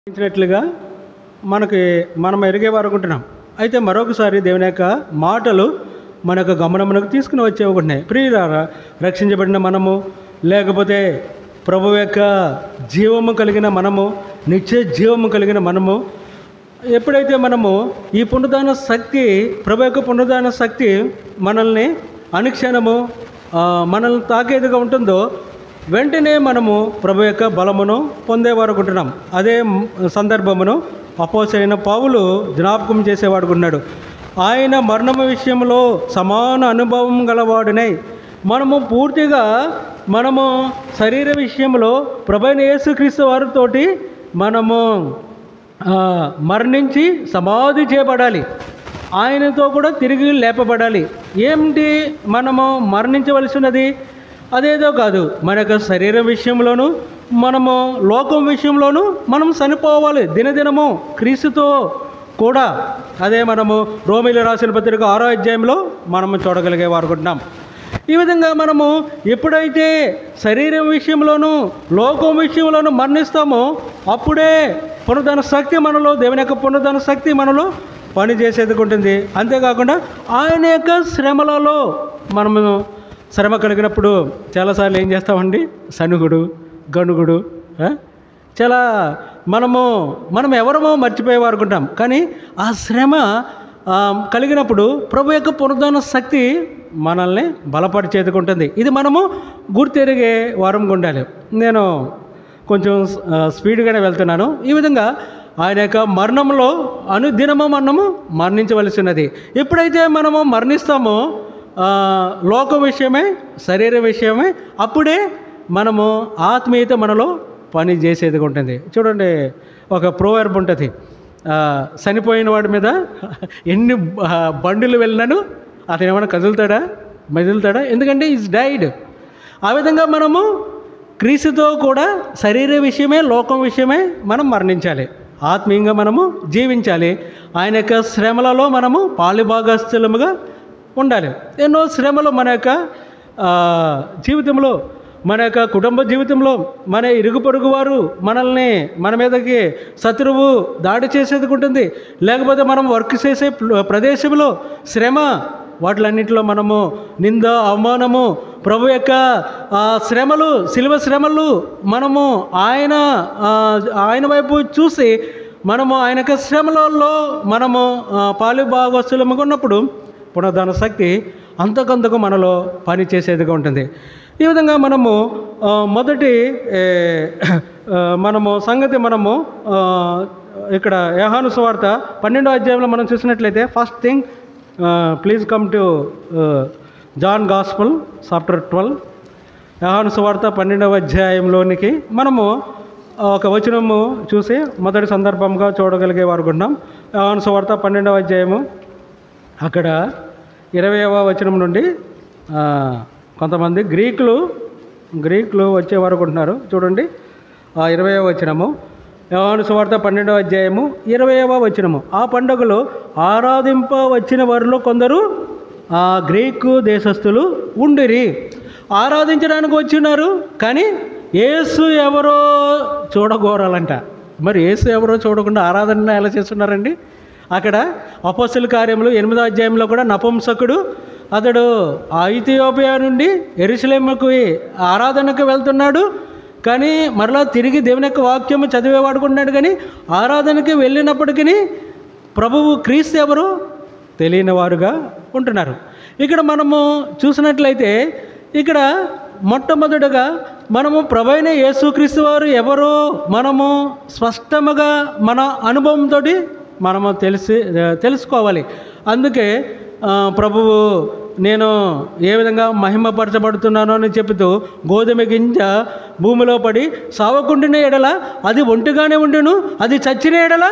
ఇచ్చినట్లుగా మనం ఎరిగేవారు అనుకుంటున్నాం. అయితే మరొకసారి దేవుని యొక్క మాటలు మన యొక్క గమనమునకు తీసుకుని వచ్చేవకుంటున్నాయి. ప్రియులారా, రక్షించబడిన మనము, లేకపోతే ప్రభు యొక్క జీవము కలిగిన మనము, నిత్య జీవము కలిగిన మనము, ఎప్పుడైతే మనము ఈ పునరుద్ధాన శక్తి, ప్రభు యొక్క పునరుద్ధాన శక్తి మనల్ని అనుక్షణము మనల్ని తాకేదిగా ఉంటుందో, వెంటనే మనము ప్రభు యొక్క బలమును పొందేవారు అనుకుంటున్నాం. అదే సందర్భమును అపోస్తలుడైన పౌలు జ్ఞాపకం చేసేవాడుకున్నాడు. ఆయన మరణము విషయంలో సమాన అనుభవం గలవాడునై, మనము పూర్తిగా శరీర విషయంలో ప్రభువైన యేసుక్రీస్తు వారితోటి మనము మరణించి సమాధి చేయబడాలి, ఆయనతో కూడా తిరిగి లేపబడాలి. ఏమిటి మనము మరణించవలసినది? అదేదో కాదు, మన యొక్క శరీరం విషయంలోనూ మనము లోకం విషయంలోనూ మనం చనిపోవాలి దినదినము క్రీస్తుతో కూడా. అదే మనము రోమీయులకు రాసిన పత్రిక 6వ అధ్యాయంలో మనము చూడగలిగేవారు అనుకుంటున్నాం. ఈ విధంగా మనము ఎప్పుడైతే శరీరం విషయంలోనూ లోకం విషయంలోనూ మరణిస్తామో అప్పుడే పునరుద్ధాన శక్తి మనలో, దేవుని యొక్క పునరుద్ధాన శక్తి మనలో పనిచేసేది ఉంటుంది. అంతేకాకుండా ఆయన యొక్క శ్రమలలో మనము శ్రమ కలిగినప్పుడు చాలాసార్లు ఏం చేస్తామండి? సనుగుడు, గణుగుడు, చాలా మనం ఎవరమో మర్చిపోయేవారు అనుకుంటాం. కానీ ఆ శ్రమ కలిగినప్పుడు ప్రభు యొక్క పునరుద్ధాన శక్తి మనల్ని బలపరిచేది ఉంటుంది. ఇది మనము గుర్తెరిగే వారంగా ఉండాలి. నేను కొంచెం స్పీడ్గానే వెళ్తున్నాను. ఈ విధంగా ఆయన యొక్క మరణంలో అనుదినము మనము మరణించవలసినది. ఎప్పుడైతే మనము మరణిస్తామో లోక విషయమే, శరీర విషయమే, అప్పుడే మనము ఆత్మీయత మనలో పని చేసేది ఉంటుంది. చూడండి, ఒక ప్రోవర్బ్ ఉంటుంది, చనిపోయిన వాడి మీద ఎన్ని బండులు వెళ్ళినాను అతను ఏమైనా మెదులుతాడా? ఎందుకంటే ఈజ్ డైడ్. ఆ విధంగా మనము క్రీస్తుతో కూడా శరీర విషయమే, లోకం విషయమే మనం మరణించాలి, ఆత్మీయంగా మనము జీవించాలి. ఆయన యొక్క శ్రమలలో మనము పాలుభాగస్థులముగా ఉండాలి. ఎన్నో శ్రమలు మన యొక్క జీవితంలో, మన యొక్క కుటుంబ జీవితంలో, మన ఇరుగు పొరుగు వారు మన మీదకి శత్రువు దాడి చేసేది ఉంటుంది, లేకపోతే మనం వర్క్ చేసే ప్రదేశంలో శ్రమ, వాటిలన్నింటిలో మనము నింద, అవమానము, ప్రభు యొక్క శ్రమలు, శిలువ శ్రమలు, మనము ఆయన వైపు చూసి మనము ఆయన యొక్క శ్రమలలో మనము పాలుభాగస్తులముగా ఉన్నప్పుడు పునరుద్ధాన శక్తి అంతకంతకు మనలో పని చేసేదిగా ఉంటుంది. ఈ విధంగా మనము మొదటి సంగతి ఇక్కడ యోహాను సువార్త 12వ అధ్యాయంలో మనం చూసినట్లయితే, first thing please come to John gospel chapter 12. యోహాను సువార్త 12వ అధ్యాయంలోనికి మనము ఒక వచనము చూసి మొదటి సందర్భంగా చూడగలిగే వారు ఉన్నాం. యోహాను సువార్త 12వ అధ్యాయము అక్కడ 20వ వచనం నుండి కొంతమంది గ్రీకులు వచ్చే వరకు ఉంటున్నారు. చూడండి, 20వ వచనము, యోహాను సువార్త 12వ అధ్యాయము 20వ వచనము. ఆ పండుగలో ఆరాధింప వచ్చిన వారిలో కొందరు గ్రీకు దేశస్థులు ఉండిరి. ఆరాధించడానికి వచ్చినారు, కానీ యేసు ఎవరో చూడగోరాలంట. మరి యేసు ఎవరో చూడకుండా ఆరాధన ఎలా చేస్తున్నారండి? అక్కడ అపోస్తలుల కార్యములు 8వ అధ్యాయంలో కూడా నపుంసకుడు, అతడు ఇథియోపియా నుండి యెరూషలేముకు ఆరాధనకు వెళ్తున్నాడు, కానీ మరలా తిరిగి దేవుని యొక్క వాక్యము చదివేవాడుకున్నాడు. కానీ ఆరాధనకి వెళ్ళినప్పటికీ ప్రభువు క్రీస్తు ఎవరు తెలియని వారుగా ఉంటున్నారు. ఇక్కడ మనము చూసినట్లయితే, ఇక్కడ మొట్టమొదటగా మనము ప్రభువైన యేసుక్రీస్తు వారు ఎవరో మనము స్పష్టముగా మన అనుభవంతో మనము తెలుసుకోవాలి. అందుకే ప్రభువు నేను ఏ విధంగా మహిమపరచబడుతున్నానో అని చెబుతూ, గోధుమ గింజ భూమిలో పడి సావకుండిన ఎడల అది ఒంటిగానే ఉండును, అది చచ్చిన ఎడల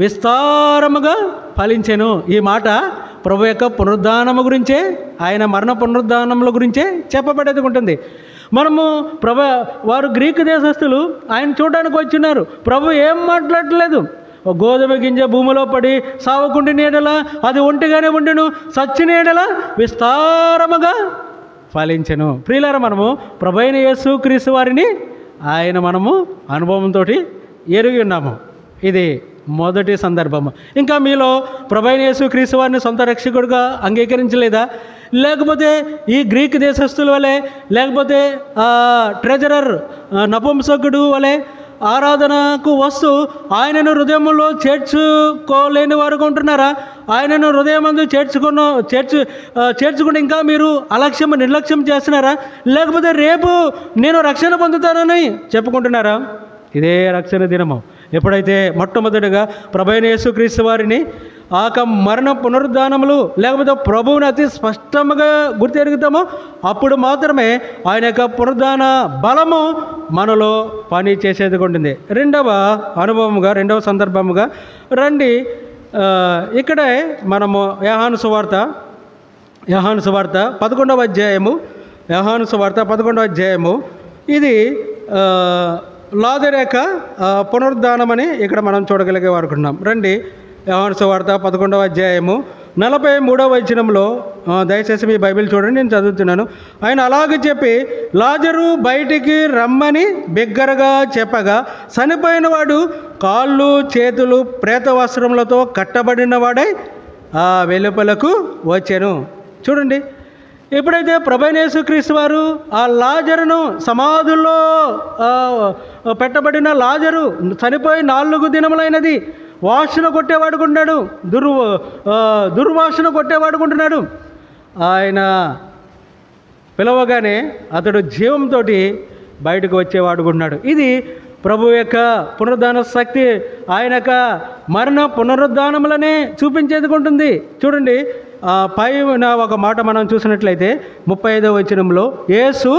విస్తారముగా ఫలించెను. ఈ మాట ప్రభు యొక్క పునరుద్ధానము గురించే, ఆయన మరణ పునరుద్ధానముల గురించే చెప్పబడేది ఉంటుంది. మనము వారు గ్రీకు దేశస్థులు ఆయన చూడడానికి వచ్చినారు. ప్రభు ఏం మాట్లాడలేదు. గోధుమ గింజ భూమిలో పడి సావకుండిన ఎడల అది ఒంటిగానే ఉండును, చచ్చిన ఎడల విస్తారముగా ఫలించెను. ప్రియులారా, మనము ప్రభువైన యేసుక్రీస్తు వారిని మనము అనుభవంతో ఎరిగి ఉన్నాము. ఇది మొదటి సందర్భము. ఇంకా మీలో ప్రభువైన యేసుక్రీస్తు వారిని సొంత రక్షకుడిగా అంగీకరించలేదా? లేకపోతే ఈ గ్రీక్ దేశస్థుల వలె, లేకపోతే ట్రెజరర్ నపుంసకుడు వలె ఆరాధనకు వస్తూ ఆయనను హృదయంలో చేర్చుకోలేని వారు ఉంటున్నారా? ఆయనను హృదయమందు చేర్చుకుని ఇంకా మీరు నిర్లక్ష్యం చేస్తున్నారా? లేకపోతే రేపు నేను రక్షణ పొందుతానని చెప్పుకుంటున్నారా? ఇదే రక్షణ దినము. ఎప్పుడైతే మొట్టమొదటిగా ప్రభువైన యేసుక్రీస్తు వారిని మరణ పునరుద్ధానములు లేకపోతే ప్రభువుని అతి స్పష్టంగా గుర్తెరుగుతామో అప్పుడు మాత్రమే ఆయన యొక్క పునరుద్ధాన బలము మనలో పని చేసేది ఉంటుంది. రెండవ సందర్భముగా రండి, ఇక్కడే మనము యోహాను సువార్త 11వ అధ్యాయము ఇది లాజరు యొక్క పునరుద్ధానమని ఇక్కడ మనం చూడగలిగే వారుకున్నాం. రండి, యోహాను సువార్త 11వ అధ్యాయము 43వ వచనంలో దయచేసి మీ బైబిల్ చూడండి, నేను చదువుతున్నాను. ఆయన అలాగే చెప్పి లాజరు బయటికి రమ్మని బిగ్గరగా చెప్పగా చనిపోయిన వాడు కాళ్ళు చేతులు ప్రేత వస్త్రములతో కట్టబడిన వాడై వెలుపలకు వచ్చాను. చూడండి, ఎప్పుడైతే ప్రభువైన యేసుక్రీస్తు వారు ఆ లాజరును సమాధుల్లో పెట్టబడిన లాజరు చనిపోయి 4 దినములైనది, వాసన కొట్టేవాడుకుంటున్నాడు, దుర్వాసన కొట్టేవాడుకుంటున్నాడు. ఆయన పిలవగానే అతడు జీవంతో బయటకు వచ్చేవాడుకుంటున్నాడు. ఇది ప్రభు యొక్క పునరుద్ధాన శక్తి, ఆయన యొక్క మరణ పునరుద్ధానములనే చూపించేది ఉంటుంది. చూడండి, పైన ఒక మాట మనం చూసినట్లయితే 35వ వచనంలో యేసు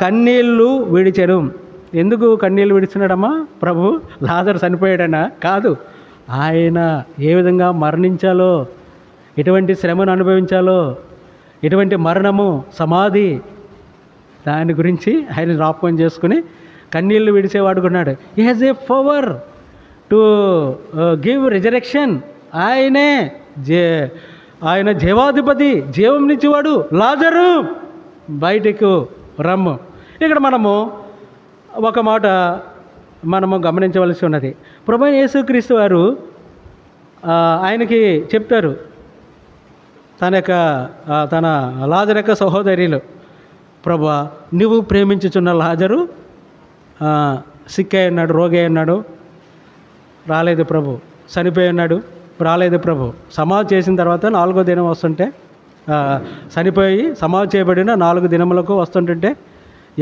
కన్నీళ్ళు విడిచెను. ఎందుకు కన్నీళ్ళు విడిచినాడమ్మా? ప్రభు లాజరు చనిపోయాడనా? కాదు, ఆయన ఏ విధంగా మరణించాలో, ఎటువంటి శ్రమను అనుభవించాలో, ఎటువంటి మరణము, సమాధి, దాని గురించి ఆయన జ్ఞాపకం చేసుకుని కన్నీళ్ళు విడిచేవాడుకున్నాడు. He has a power to give resurrection. ఆయన జీవాధిపతి, జీవం నిచ్చేవాడు. లాజరు బయటకు రమ్ము. ఇక్కడ మనము ఒక మాట గమనించవలసి ఉన్నది. ప్రభువైన యేసుక్రీస్తు వారు ఆయనకి చెప్తారు, తన లాజరు యొక్క సహోదరులు, ప్రభువా నువ్వు ప్రేమించుచున్న లాజరు సిక్కై ఉన్నాడు, రోగి ఉన్నాడు, రాలేదు ప్రభు. చనిపోయి ఉన్నాడు, రాలేదు ప్రభు. సమాధి చేసిన తర్వాత 4వ దినం వస్తుంటే, చనిపోయి సమాధి చేయబడిన 4 దినములకు వస్తుంటుంటే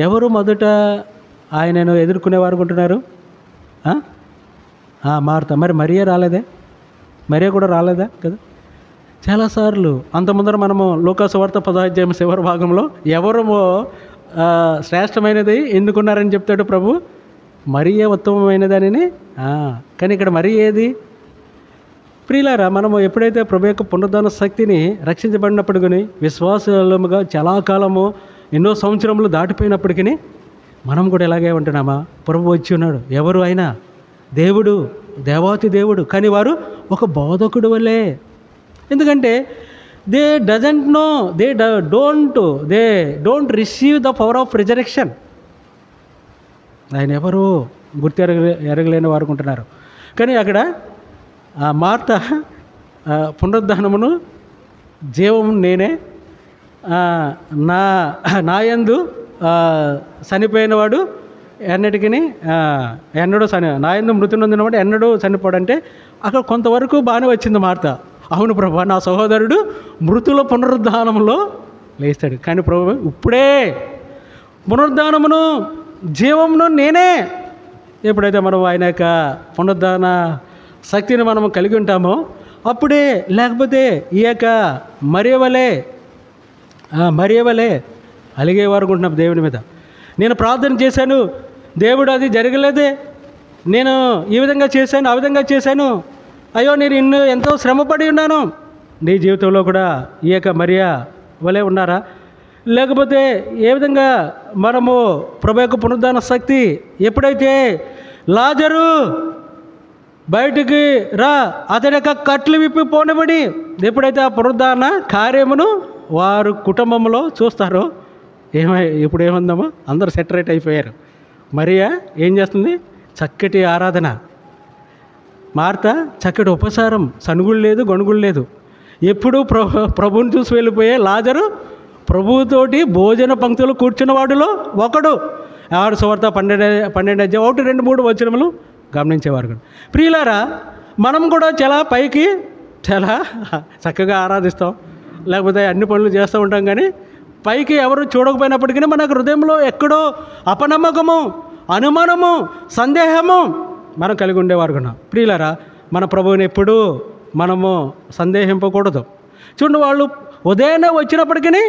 ఎవరు మొదట ఆయనను ఎదుర్కొనేవారు అనుకుంటున్నారు? మార్త. మరి మరియే రాలేదే? మరియే కూడా రాలేదా కదా? చాలాసార్లు అంతముందర మనము లూకాసు వార్త 10వ అధ్యాయం చివరి భాగంలో ఎవరు శ్రేష్టమైనది ఎందుకున్నారని చెప్తాడు ప్రభు. మరియే ఉత్తమమైనదని. కానీ ఇక్కడ మరి ఏది? ప్రియులారా, మనము ఎప్పుడైతే ప్రభు యొక్క పునరుద్ధాన శక్తిని రక్షించబడినప్పటికీ విశ్వాసముగా చాలా కాలము, ఎన్నో సంవత్సరములు దాటిపోయినప్పటికీ మనం కూడా ఎలాగే ఉంటున్నామా? ప్రభు వచ్చి ఉన్నాడు. ఎవరు అయినా దేవుడు, దేవాతి దేవుడు, కానీ వారు ఒక బోధకుడు వల్లే. ఎందుకంటే they don't receive the power of resurrection. ఆయన ఎవరు ఎరగలేని వారు ఉంటున్నారు. కానీ అక్కడ మార్త పునరుద్ధానమును, జీవం నేనే, నాయందు చనిపోయినవాడు ఎన్నటికీ నాయందు మృతి నొందినవాడు ఎన్నడూ చనిపోడంటే అక్కడ కొంతవరకు బాగానే వచ్చింది మార్త. అవును ప్రభు, నా సహోదరుడు మృతుల పునరుద్ధానంలో లేస్తాడు. కానీ ప్రభు ఇప్పుడే పునరుద్ధానమును, జీవమును నేనే. ఎప్పుడైతే మనం ఆయన యొక్క పునరుద్ధాన శక్తిని మనం కలిగి ఉంటామో అప్పుడే, లేకపోతే ఈ యొక్క మరియవలే అలిగేవారు అనుకుంటున్నాం దేవుని మీద. నేను ప్రార్థన చేశాను, దేవుడు అది జరగలేదే, నేను ఈ విధంగా చేశాను, ఆ విధంగా చేశాను, అయ్యో నేను ఎంతో శ్రమపడి ఉన్నాను. నీ జీవితంలో కూడా ఈ యొక్క మరియా వలె ఉన్నారా? లేకపోతే ఏ విధంగా మనము ప్రభు యొక్క పునరుద్ధాన శక్తి ఎప్పుడైతే లాజరు బయటికి రా, అతని యొక్క కట్లు విప్పి పోనిబడి, ఎప్పుడైతే ఆ పునరుద్ధాన కార్యమును వారు కుటుంబంలో చూస్తారో ఇప్పుడు ఏముందామో అందరూ సెటరేట్ అయిపోయారు. మరియా ఏం చేస్తుంది? చక్కటి ఆరాధన, మార్త చక్కటి ఉపసారం, సనుగులు లేదు, గొణుగులు లేదు. ఎప్పుడూ ప్రభువుని చూసి వెళ్ళిపోయే లాజరు ప్రభువుతోటి భోజన పంక్తులు కూర్చున్న వాడిలో ఒకడు. ఆడు సువార్త 12 అధ్యాయం 1, 2, 3 వచనములు గమనించేవారు కదా. ప్రియులారా, మనం కూడా చాలా పైకి చాలా చక్కగా ఆరాధిస్తాం, లేకపోతే అన్ని పనులు చేస్తూ ఉంటాం, కానీ పైకి ఎవరు చూడకపోయినప్పటికీ మనకు హృదయంలో ఎక్కడో అపనమ్మకము, అనుమానము, సందేహము మనం కలిగి ఉండేవారు కన్నా. ప్రియులారా, మన ప్రభువుని ఎప్పుడూ మనము సందేహింపకూడదు. చూడండి, వాళ్ళు ఉదయాన్నే వచ్చినప్పటికీ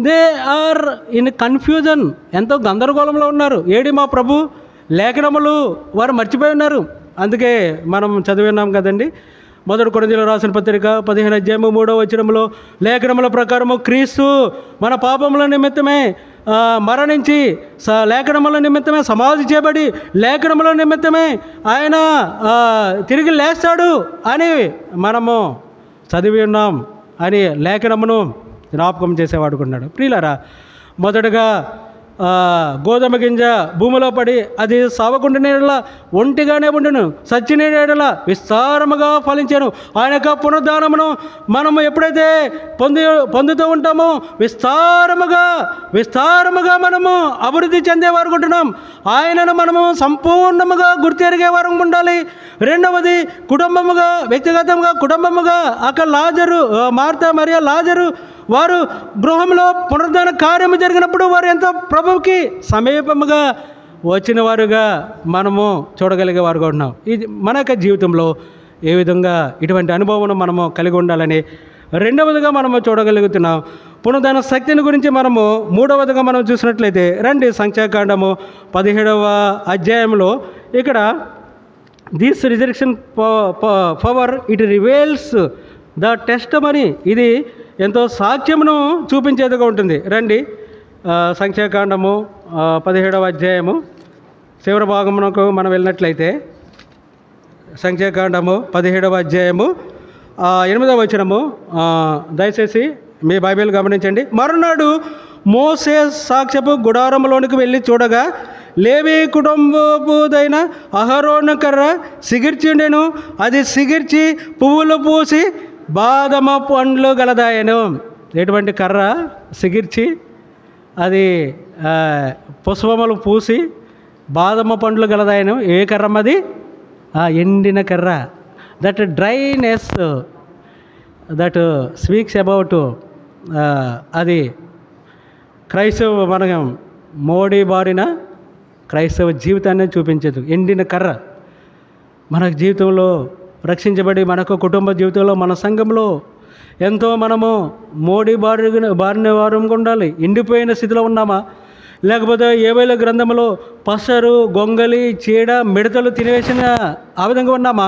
దే ఆర్ ఇన్ కన్ఫ్యూజన్, ఎంతో గందరగోళంలో ఉన్నారు. ఏడి మా ప్రభు లేఖనములు వారు మర్చిపోయి ఉన్నారు. అందుకే మనం చదివినాం కదండి, 1 కొరింథీయులకు రాసిన పత్రిక 15 అధ్యాయం 3వ వచనంలో, లేఖనముల ప్రకారము క్రీస్తు మన పాపముల నిమిత్తమే మరణించి లేఖనముల నిమిత్తమే సమాధి చేయబడి లేఖనముల నిమిత్తమే ఆయన తిరిగి లేస్తాడు అని మనము చదివి ఉన్నాం అని లేఖనమును జ్ఞాపకం చేసేవాడుకున్నాడు. ప్రియులారా, మొదటగా గోధుమ గింజ భూమిలో పడి అది సావకుండా నీడల ఒంటిగానే ఉండును, సచ్చిన నీడల విస్తారముగా ఫలించాను. ఆయన యొక్క పునరుద్ధానమును మనము ఎప్పుడైతే పొందుతూ ఉంటామో విస్తారముగా మనము అభివృద్ధి చెందేవారు ఉంటున్నాం. ఆయనను మనము సంపూర్ణముగా గుర్తెరిగేవారు ఉండాలి. రెండవది, కుటుంబముగా, వ్యక్తిగతంగా కుటుంబముగా అక్కడ లాజరు, మార్త మరియ లాజరు వారు గృహంలో పునరుద్ధాన కార్యము జరిగినప్పుడు వారు ఎంతో ప్రభువుకి సమీపముగా వచ్చిన వారుగా మనము చూడగలిగేవారుగా ఉన్నాం. ఇది మన యొక్క జీవితంలో ఏ విధంగా ఇటువంటి అనుభవం మనము కలిగి ఉండాలని రెండవదిగా మనము చూడగలుగుతున్నాం. పునరుద్ధాన శక్తిని గురించి మనము మూడవదిగా మనం చూసినట్లయితే రండి, సంఖ్యాకాండము 17వ అధ్యాయంలో ఇక్కడ this resurrection power it reveals the testimony, ఇది ఎంతో సాక్ష్యమును చూపించేదిగా ఉంటుంది. రండి, సంఖ్యాకాండము 17వ అధ్యాయము చివరి భాగమునకు మనం వెళ్ళినట్లయితే సంఖ్యాకాండము 17వ అధ్యాయము 8వ వచనము, దయచేసి మీ బైబిల్ గమనించండి. మరునాడు మోసే సాక్ష్యపు గుడారంలోనికి వెళ్ళి చూడగా లేవి కుటుంబపుదైన అహరోను కర్ర సిగిర్చిండెను. అది సిగిర్చి పువ్వులు పూసి బాదమ పండ్లు గలదాయను. ఎటువంటి కర్ర సిగిర్చి అది పుష్పములు పూసి బాదమ పండ్లు గలదాయను. ఏ కర్రమ్మది? ఎండిన కర్ర. That dryness that speaks about అది క్రైస్తవ మనం మోడీ బారిన క్రైస్తవ జీవితాన్ని చూపించదు. ఎండిన కర్ర మన జీవితంలో రక్షించబడి మనకు కుటుంబ జీవితంలో మన సంఘంలో ఎంతో మనము మోడీ బారిన వారంగా ఉండాలి. ఎండిపోయిన స్థితిలో ఉన్నామా, లేకపోతే ఏవైనా గ్రంథంలో పసరు, గొంగలి, చీడ, మిడతలు తినేసిన ఆ విధంగా ఉన్నామా?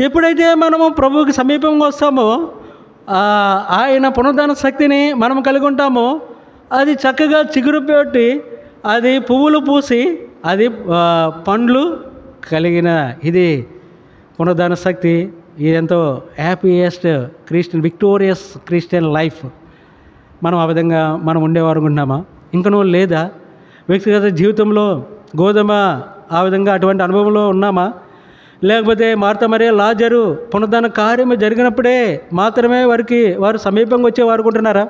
ఎప్పుడైతే మనము ప్రభువుకి సమీపంగా వస్తామో ఆయన పునరుద్ధాన శక్తిని మనం కలిగి ఉంటామో అది చక్కగా చిగురు పెట్టి అది పువ్వులు పూసి అది పండ్లు కలిగిన ఇది పునరుద్ధాన శక్తి. ఇది ఎంతో హ్యాపీయెస్ట్ విక్టోరియస్ క్రిస్టియన్ లైఫ్. మనం ఆ విధంగా మనం ఉండేవారు ఉన్నామా? ఇంకనూ లేదా? వ్యక్తిగత జీవితంలో గోధుమ ఆ విధంగా అటువంటి అనుభవంలో ఉన్నామా? లేకపోతే మార్త మరియ లాజరు పునరుద్ధాన కార్యము జరిగినప్పుడే మాత్రమే వారు సమీపంగా వచ్చేవారు అనుకుంటున్నారా?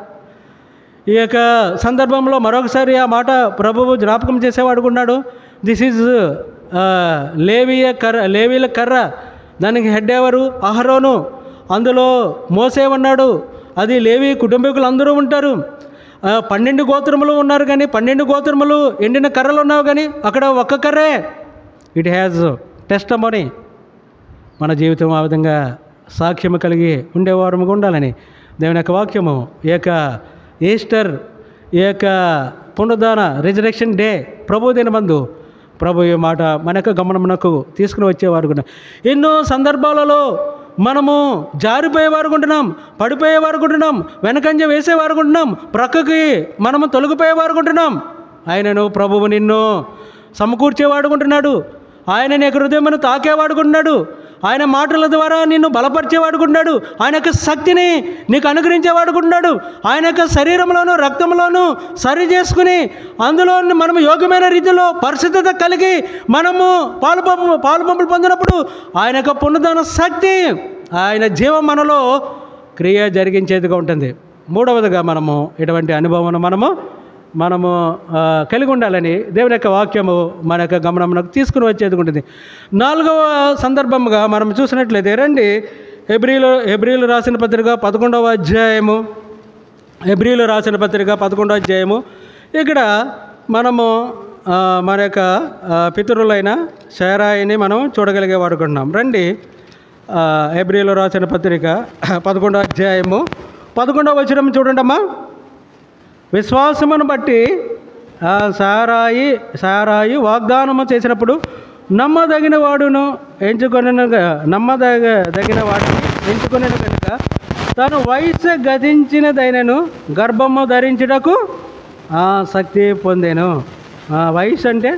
ఈ యొక్క సందర్భంలో మరొకసారి ఆ మాట ప్రభువు జ్ఞాపకం చేసేవాడుకున్నాడు. దిస్ ఈజ్ లేవీల కర్ర, దానికి హెడ్ ఎవరు? అహరోను. అందులో మోసే ఉన్నాడు. అది లేవి కుటుంబీకులు అందరూ ఉంటారు. 12 గోత్రములు ఉన్నారు, కానీ 12 గోత్రములు ఎండిన కర్రలు ఉన్నావు, కానీ అక్కడ ఒక్క కర్రే. It has testimony. మన జీవితం ఆ విధంగా సాక్ష్యము కలిగి ఉండేవారముగా ఉండాలని దేవుని యొక్క వాక్యము ఈ యొక్క ఈస్టర్, ఈ యొక్క పునరుద్ధాన రిజరెక్షన్ డే ప్రభు దినమందు ప్రభు ఈ మాట మన యొక్క గమనమునకు తీసుకుని వచ్చేవారు కూడా. ఎన్నో సందర్భాలలో మనము జారిపోయేవారు ఉంటున్నాం, పడిపోయేవారు ఉంటున్నాం, వెనకంజ వేసేవారు ఉంటున్నాం, ప్రక్కకి మనము తొలగిపోయేవారు ఉంటున్నాం. ఆయనను ప్రభువు నిన్ను సమకూర్చేవాడుకుంటున్నాడు. ఆయన నీ హృదయమును తాకేవాడుకుంటున్నాడు. ఆయన మాటల ద్వారా నిన్ను బలపరిచేవాడుకుంటున్నాడు. ఆయన యొక్క శక్తిని నీకు అనుగ్రహించేవాడుకుంటున్నాడు. ఆయన యొక్క శరీరంలోనూ రక్తంలోనూ సరి చేసుకుని అందులో మనము యోగ్యమైన రీతిలో పరిశుద్ధత కలిగి మనము పాలుపంపులు పొందినప్పుడు ఆయన యొక్క పునరుద్ధరణ శక్తి, ఆయన జీవం మనలో క్రియ జరిగించేదిగా ఉంటుంది. మూడవదిగా మనము ఇటువంటి అనుభవం మనము కలిగి ఉండాలని దేవుని యొక్క వాక్యము మన యొక్క గమనమునకు తీసుకుని వచ్చేది ఉంటుంది. నాలుగవ సందర్భముగా మనం చూసినట్లయితే రండి, హెబ్రీలు రాసిన పత్రిక 11వ అధ్యాయము. హెబ్రీలు రాసిన పత్రిక 11వ అధ్యాయము. ఇక్కడ మనము మన యొక్క పితరులైన శారాయిని మనం చూడగలిగే వాడుకుంటున్నాం. రండి, హెబ్రీలు రాసిన పత్రిక 11వ అధ్యాయము 11వ వచనం చూడండి అమ్మా. విశ్వాసమును బట్టి సారాయి వాగ్దానము చేసినప్పుడు నమ్మదగిన వాడిని ఎంచుకొనను కనుక తాను వయసు గతించినదైనను గర్భము ధరించుటకు శక్తి పొందాను. వయసు అంటే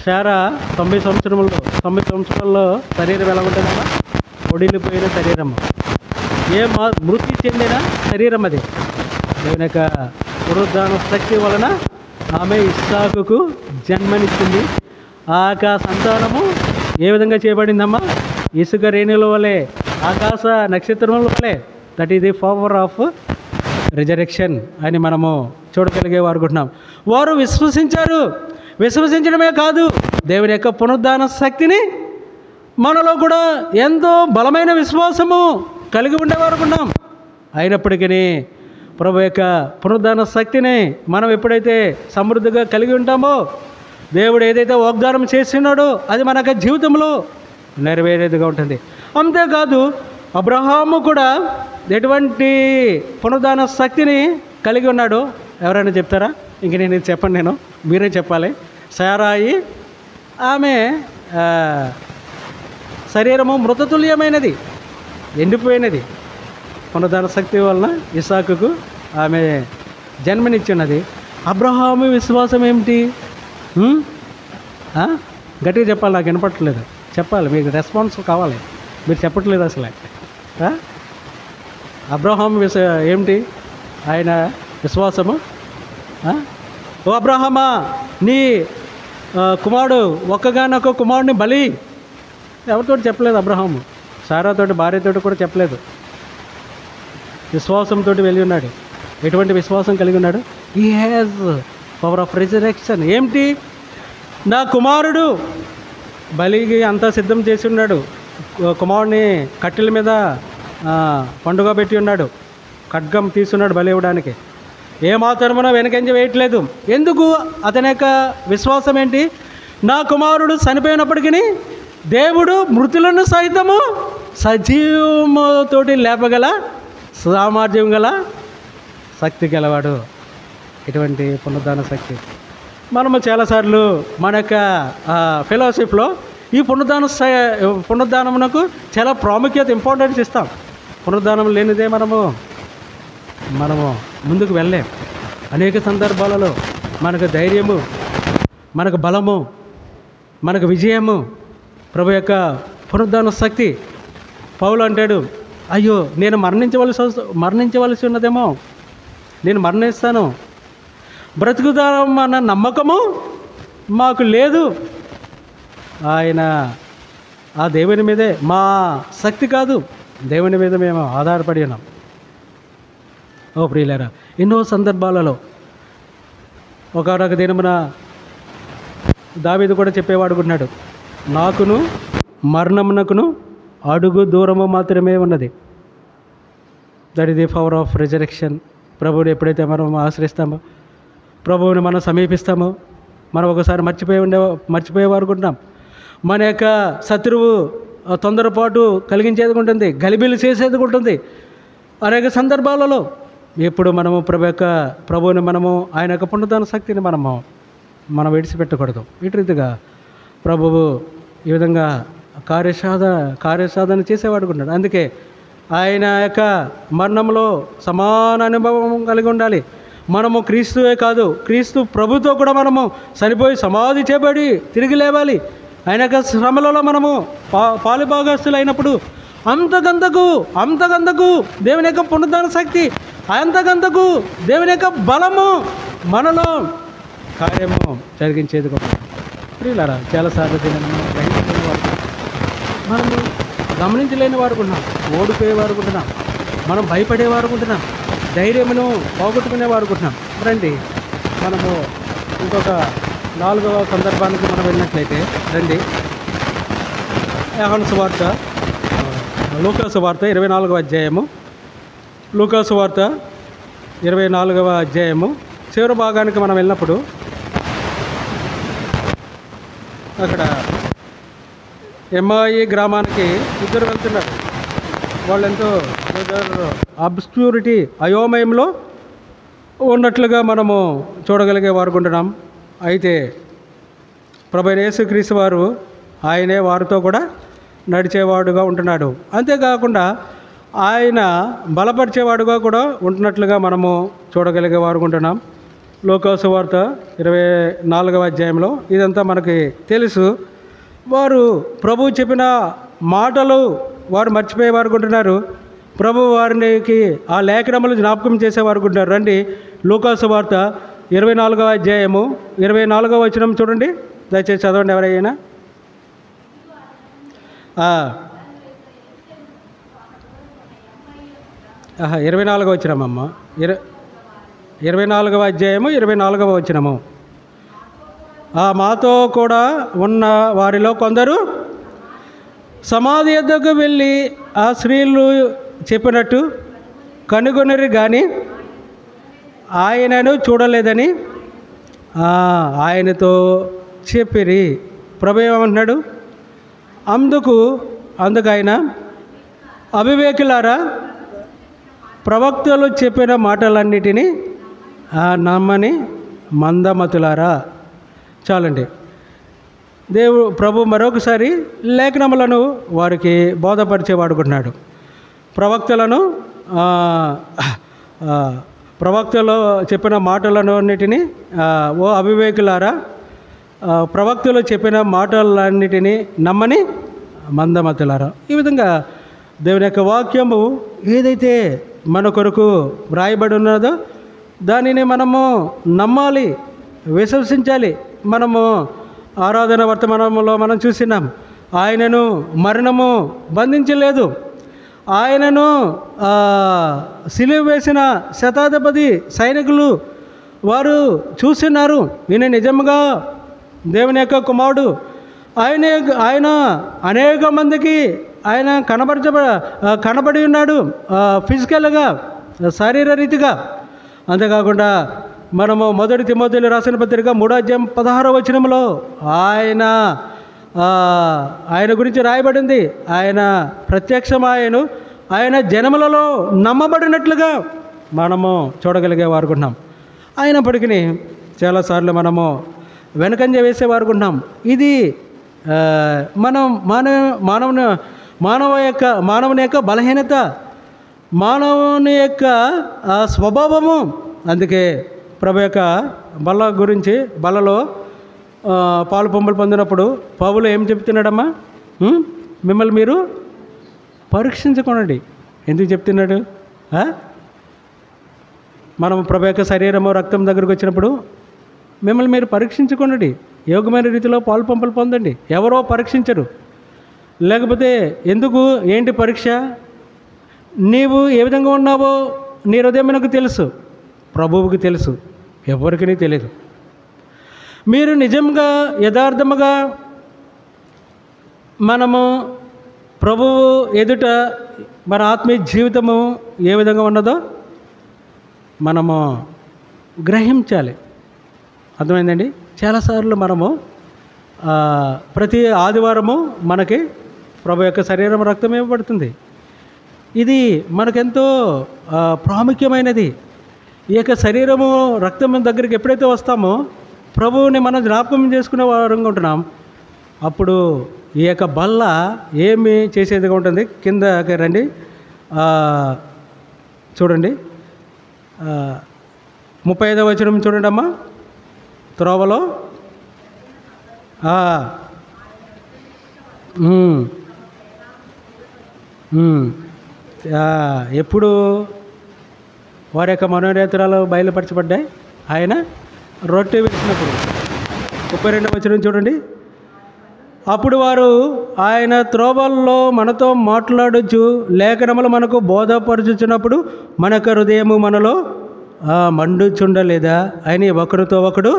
సారా 90 సంవత్సరాల్లో శరీరం ఎలా ఉంటుందమ్మా? ఒడిలిపోయిన శరీరము, మృతి చెందిన శరీరం అది. దేవుని యొక్క పునరుద్ధాన శక్తి వలన ఆమె ఇస్సాకుకు జన్మనిచ్చింది. ఆ సంతానము ఏ విధంగా చేయబడిందమ్మా? ఇసుక రేణుల వలె, ఆకాశ నక్షత్రముల వలె. That is the power of resurrection అని మనము చూడగలిగే వారుకుంటున్నాం. వారు విశ్వసించారు. విశ్వసించడమే కాదు, దేవుని యొక్క పునరుద్ధాన శక్తిని మనలో కూడా ఎంతో బలమైన విశ్వాసము కలిగి ఉండేవారుకున్నాం. అయినప్పటికీ ప్రభు యొక్క పునరుద్ధాన శక్తిని మనం ఎప్పుడైతే సమృద్ధిగా కలిగి ఉంటామో, దేవుడు ఏదైతే వాగ్దానం చేస్తున్నాడో అది మన యొక్క జీవితంలో నెరవేరేదిగా ఉంటుంది. అంతేకాదు, అబ్రహాము కూడా ఎటువంటి పునరుద్ధాన శక్తిని కలిగి ఉన్నాడు? ఎవరైనా చెప్తారా? ఇంక నేను చెప్పండి, మీరే చెప్పాలి. సారాయి ఆమె శరీరము మృతతుల్యమైనది, ఎండిపోయినది. పునరుద్ధాన శక్తి వలన ఇస్సాకుకు ఆమె జన్మనిచ్చున్నది. అబ్రహాము విశ్వాసం ఏమిటి? గట్టిగా చెప్పాలి, నాకు వినపట్టలేదు. చెప్పాలి, మీకు రెస్పాన్స్ కావాలి. మీరు చెప్పట్లేదు అసలు. అబ్రహాము ఏమిటి ఆయన విశ్వాసము? ఓ అబ్రహామా, నీ కుమారుడు ఒక్కగానొక్క కుమారుడిని బలి. ఎవరితో చెప్పలేదు అబ్రహాము, సారాతోటి భార్యతోటి కూడా చెప్పలేదు. విశ్వాసంతో వెళ్ళి ఉన్నాడు. ఎటువంటి విశ్వాసం కలిగి ఉన్నాడు? He has power of resurrection. ఏమిటి? నా కుమారుడు బలికి అంతా సిద్ధం చేసి ఉన్నాడు. కుమారుడిని కట్టెల మీద పండుగ పెట్టి ఉన్నాడు. ఖడ్గం తీసున్నాడు బలి ఇవ్వడానికి. ఏమాత్రమున వెనకంజ వేయట్లేదు. ఎందుకు? అతని యొక్క విశ్వాసం ఏంటి? నా కుమారుడు చనిపోయినప్పటికీ దేవుడు మృతులను సైతము సజీవముతోటి లేపగల సామర్థ్యం గల శక్తి గలవాడు. ఇటువంటి పునరుద్ధాన శక్తి మనము చాలాసార్లు మన యొక్క ఫెలోషిప్లో ఈ పునరుద్ధానమునకు చాలా ప్రాముఖ్యత, ఇంపార్టెన్స్ ఇస్తాం. పునరుద్ధానం లేనిదే మనము ముందుకు వెళ్ళలేం. అనేక సందర్భాలలో మనకు ధైర్యము, మనకు బలము, మనకు విజయము ప్రభు యొక్క పునరుద్ధాన శక్తి. పౌలు అంటాడు, అయ్యో నేను మరణించవలసి ఉన్నదేమో, నేను మరణిస్తాను, బ్రతుకుతామన్న నమ్మకము మాకు లేదు. ఆయన ఆ దేవుని మీదే, మా శక్తి కాదు, దేవుని మీద మేము ఆధారపడి ఉన్నాం. ఓ ప్రియులారా, ఎన్నో సందర్భాలలో ఒకనొక దినమున దావీదు కూడా చెప్పేవాడుకున్నాడు, నాకును మరణమునకును అడుగు దూరము మాత్రమే ఉన్నది. That is the power of resurrection. ప్రభువుని ఎప్పుడైతే మనం ఆశ్రయిస్తామో, ప్రభువుని మనం సమీపిస్తామో, మనం ఒకసారి మర్చిపోయేవారుకుంటున్నాం. మన యొక్క శత్రువు తొందరపాటు కలిగించేది ఉంటుంది, గలిబిలు చేసేది ఉంటుంది. అనేక సందర్భాలలో ఇప్పుడు మనము ప్రభువుని మనము ఆయన యొక్క పునరుద్ధాన శక్తిని మనం విడిచిపెట్టకూడదు. ఇటు రీతిగా ప్రభువు ఈ విధంగా కార్యసాధన చేసేవాడుకున్నాడు. అందుకే ఆయన యొక్క మరణంలో సమాన అనుభవం కలిగి ఉండాలి. మనము క్రీస్తువే కాదు, క్రీస్తు ప్రభుతో కూడా మనము చనిపోయి సమాధి చేయబడి తిరిగి లేవాలి. ఆయన యొక్క శ్రమలలో మనము పాలుభాగస్తులైనప్పుడు అంతకంతకు దేవుని యొక్క పునరుద్ధరణ శక్తి, అంతకంతకు దేవుని యొక్క బలము మనలో కార్యము జరిగించేది కూడా. ప్రియులారా, చాలాసార్లు మనము గమనించలేని వారు ఉంటున్నాం, ఓడిపోయేవారు ఉంటున్నాం, మనం భయపడేవారు ఉంటున్నాం, ధైర్యమును పోగొట్టుకునేవారు ఉంటున్నాం. రండి మనము ఇంకొక 4వ సందర్భానికి మనం వెళ్ళినట్లయితే రండి. యోహాను సువార్త, లూకా సువార్త 24వ అధ్యాయము, లూకా సువార్త 24వ అధ్యాయము చివరి భాగానికి మనం వెళ్ళినప్పుడు అక్కడ ఎమ్మాయి గ్రామానికి ఇద్దరు వెళ్తున్నారు. వాళ్ళెంతో అబ్స్క్యూరిటీ, అయోమయంలో ఉన్నట్లుగా మనము చూడగలిగే వారుకుంటున్నాం. అయితే ప్రభువైన యేసుక్రీస్తు వారు ఆయనే వారితో కూడా నడిచేవాడుగా ఉంటున్నాడు. అంతేకాకుండా ఆయన బలపరిచేవాడుగా కూడా ఉంటున్నట్లుగా మనము చూడగలిగే వారుకుంటున్నాం. లూకా సువార్త 24వ అధ్యాయంలో ఇదంతా మనకి తెలుసు. వారు ప్రభువు చెప్పిన మాటలు వారు మర్చిపోయేవారు ఉంటున్నారు. ప్రభు వారికి ఆ లేఖనములు జ్ఞాపకం చేసేవారు ఉంటున్నారు. రండి లూకా సువార్త 24వ అధ్యాయము 24వ వచనం చూడండి, దయచేసి చదవండి ఎవరైనా. 24వ వచనం అమ్మ, 24వ అధ్యాయము 24వ వచనము. మాతో కూడా ఉన్న వారిలో కొందరు సమాధి యొద్దకు వెళ్ళి ఆ స్త్రీలు చెప్పినట్టు కనుగొనరు కానీ ఆయనను చూడలేదని ఆయనతో చెప్పిరి. ప్రభు ఏమంటున్నాడు? అందుకు ఆయన, అవివేకులారా, ప్రవక్తలు చెప్పిన మాటలన్నిటినీ నమ్మని మందమతులారా. చాలండి. ప్రభు మరొకసారి లేఖనములను వారికి బోధపరిచేవాడుకుంటున్నాడు. ప్రవక్తలు చెప్పిన మాటలను అన్నిటినీ, ఓ అవివేకులారా, ప్రవక్తలు చెప్పిన మాటలన్నిటినీ నమ్మని మందమతులారా. ఈ విధంగా దేవుని యొక్క వాక్యము ఏదైతే మన కొరకు వ్రాయబడి ఉన్నదో దానిని మనము నమ్మాలి, విశ్వసించాలి. మనము ఆరాధన వర్తమానంలో మనం చూసినాం, ఆయనను మరణము బంధించలేదు. ఆయనను సిలువ వేసిన శతాధిపతి సైనికులు వారు చూస్తున్నారు, ఈయన నిజంగా దేవుని యొక్క కుమారుడు. ఆయన అనేక మందికి ఆయన కనబడి ఉన్నాడు, ఫిజికల్గా, శారీర రీతిగా. అంతేకాకుండా మనము 1 తిమోతిలో రాసిన పత్రిక 3వ అధ్యాయం 16వ వచనంలో ఆయన గురించి రాయబడింది. ఆయన ప్రత్యక్షమాయను, ఆయన జనములలో నమ్మబడినట్లుగా మనము చూడగలిగే వారుకున్నాం. అయినప్పటికీ చాలాసార్లు మనము వెనకంజ వేసేవారుకున్నాం. ఇది మనం మానవుని యొక్క బలహీనత, మానవుని యొక్క స్వభావము. అందుకే ప్రభు యొక్క బలలో పాలు పొంగులు పొందినప్పుడు పౌలు ఏం చెప్తున్నాడమ్మా? మిమ్మల్ని మీరు పరీక్షించుకోనండి. ఎందుకు చెప్తున్నాడు? మనం ప్రభు యొక్క శరీరము రక్తం దగ్గరకు వచ్చినప్పుడు మిమ్మల్ని మీరు పరీక్షించుకోనండి, యోగ్యమైన రీతిలో పాలు పంపులు పొందండి. ఎవరో పరీక్షించరు. లేకపోతే ఎందుకు, ఏంటి పరీక్ష? నీవు ఏ విధంగా ఉన్నావో నీ హృదయమునకు తెలుసు, ప్రభువుకి తెలుసు, ఎవరికి తెలియదు. మీరు నిజంగా యథార్థముగా మనము ప్రభువు ఎదుట మన ఆత్మీయ జీవితము ఏ విధంగా ఉన్నదో మనము గ్రహించాలి. అర్థమైందండి? చాలాసార్లు మనము ప్రతి ఆదివారము మనకి ప్రభు యొక్క శరీరం రక్తం ఇవ్వబడుతుంది. ఇది మనకెంతో ప్రాముఖ్యమైనది. ఈ యొక్క శరీరము రక్తం దగ్గరికి ఎప్పుడైతే వస్తామో ప్రభువుని మనం జ్ఞాపకం చేసుకునే వారంగా ఉంటున్నాం. అప్పుడు ఈ యొక్క బల్ల ఏమి చేసేదిగా ఉంటుంది? కిందకి రండి, చూడండి 35వ వచనం చూడండి అమ్మా. త్రోవలో ఉమ్, ఉమ్. ఎప్పుడు వారి యొక్క మనోనేత్రాలు బయలుపరచబడ్డాయి? ఆయన రొట్టె విరిచినప్పుడు. 32వ వచనం చూడండి. అప్పుడు వారు ఆయన త్రోవల్లో మనతో మాట్లాడొచ్చు, లేఖనములు మనకు బోధపరచుచున్నప్పుడు మన యొక్క హృదయము మనలో మండుచుండలేదా అని ఒకరితో ఒకడు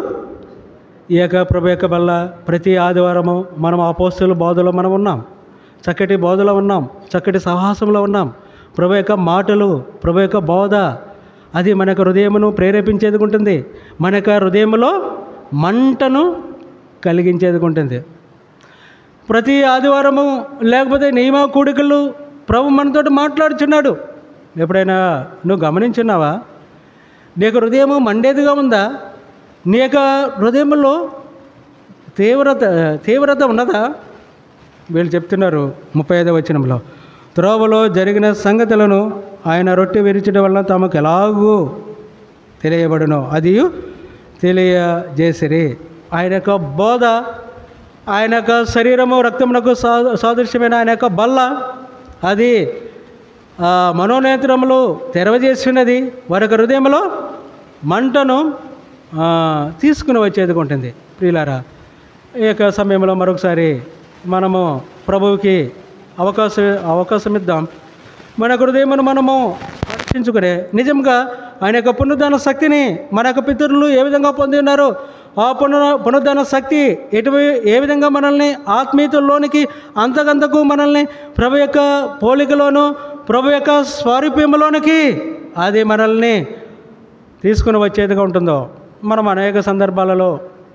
ఈ యొక్క ప్రభు యొక్క వల్ల ప్రతి ఆదివారము మనం అపోస్తలుల బోధలో మనం ఉన్నాం, చక్కటి బోధలో ఉన్నాం, చక్కటి సహవాసంలో ఉన్నాం. ప్రభు యొక్క మాటలు, ప్రభు యొక్క బోధ అది మన యొక్క హృదయమును ప్రేరేపించేది ఉంటుంది, మన యొక్క హృదయంలో మంటను కలిగించేది ఉంటుంది. ప్రతి ఆదివారము లేకపోతే నియమ కూడికలు ప్రభు మనతో మాట్లాడుచున్నాడు. ఎప్పుడైనా నువ్వు గమనించున్నావా? నీ యొక్క హృదయము మండేదిగా ఉందా? నీ యొక్క హృదయంలో తీవ్రత ఉన్నదా? వీళ్ళు చెప్తున్నారు 35వ వచనంలో, త్రోవలో జరిగిన సంగతులను ఆయన రొట్టె విరిచడం వలన తమకు ఎలాగూ తెలియబడును అది తెలియజేసిరి. ఆయన యొక్క బోధ, ఆయన యొక్క శరీరము రక్తమునకు సాదృశ్యమైన ఆయన యొక్క బల్ల అది మనోనేత్రములు తెరవజేసినది, వారి యొక్క హృదయంలో మంటను తీసుకుని వచ్చేది ఉంటుంది. ప్రియులారా, ఈ యొక్క సమయంలో మరొకసారి మనము ప్రభువుకి అవకాశం ఇద్దాం. మన హృదయమును మనము రక్షించుకునే నిజంగా ఆయన యొక్క పునరుద్ధాన శక్తిని మన యొక్క పితరులు ఏ విధంగా పొంది ఉన్నారో ఆ పునరుద్ధాన శక్తి ఏ విధంగా మనల్ని ఆత్మీయతల్లోనికి అంతకంతకు మనల్ని ప్రభు యొక్క పోలికలోను ప్రభు యొక్క స్వారూప్యంలోనికి అది మనల్ని తీసుకుని వచ్చేదిగా ఉంటుందో, మనం అనేక సందర్భాలలో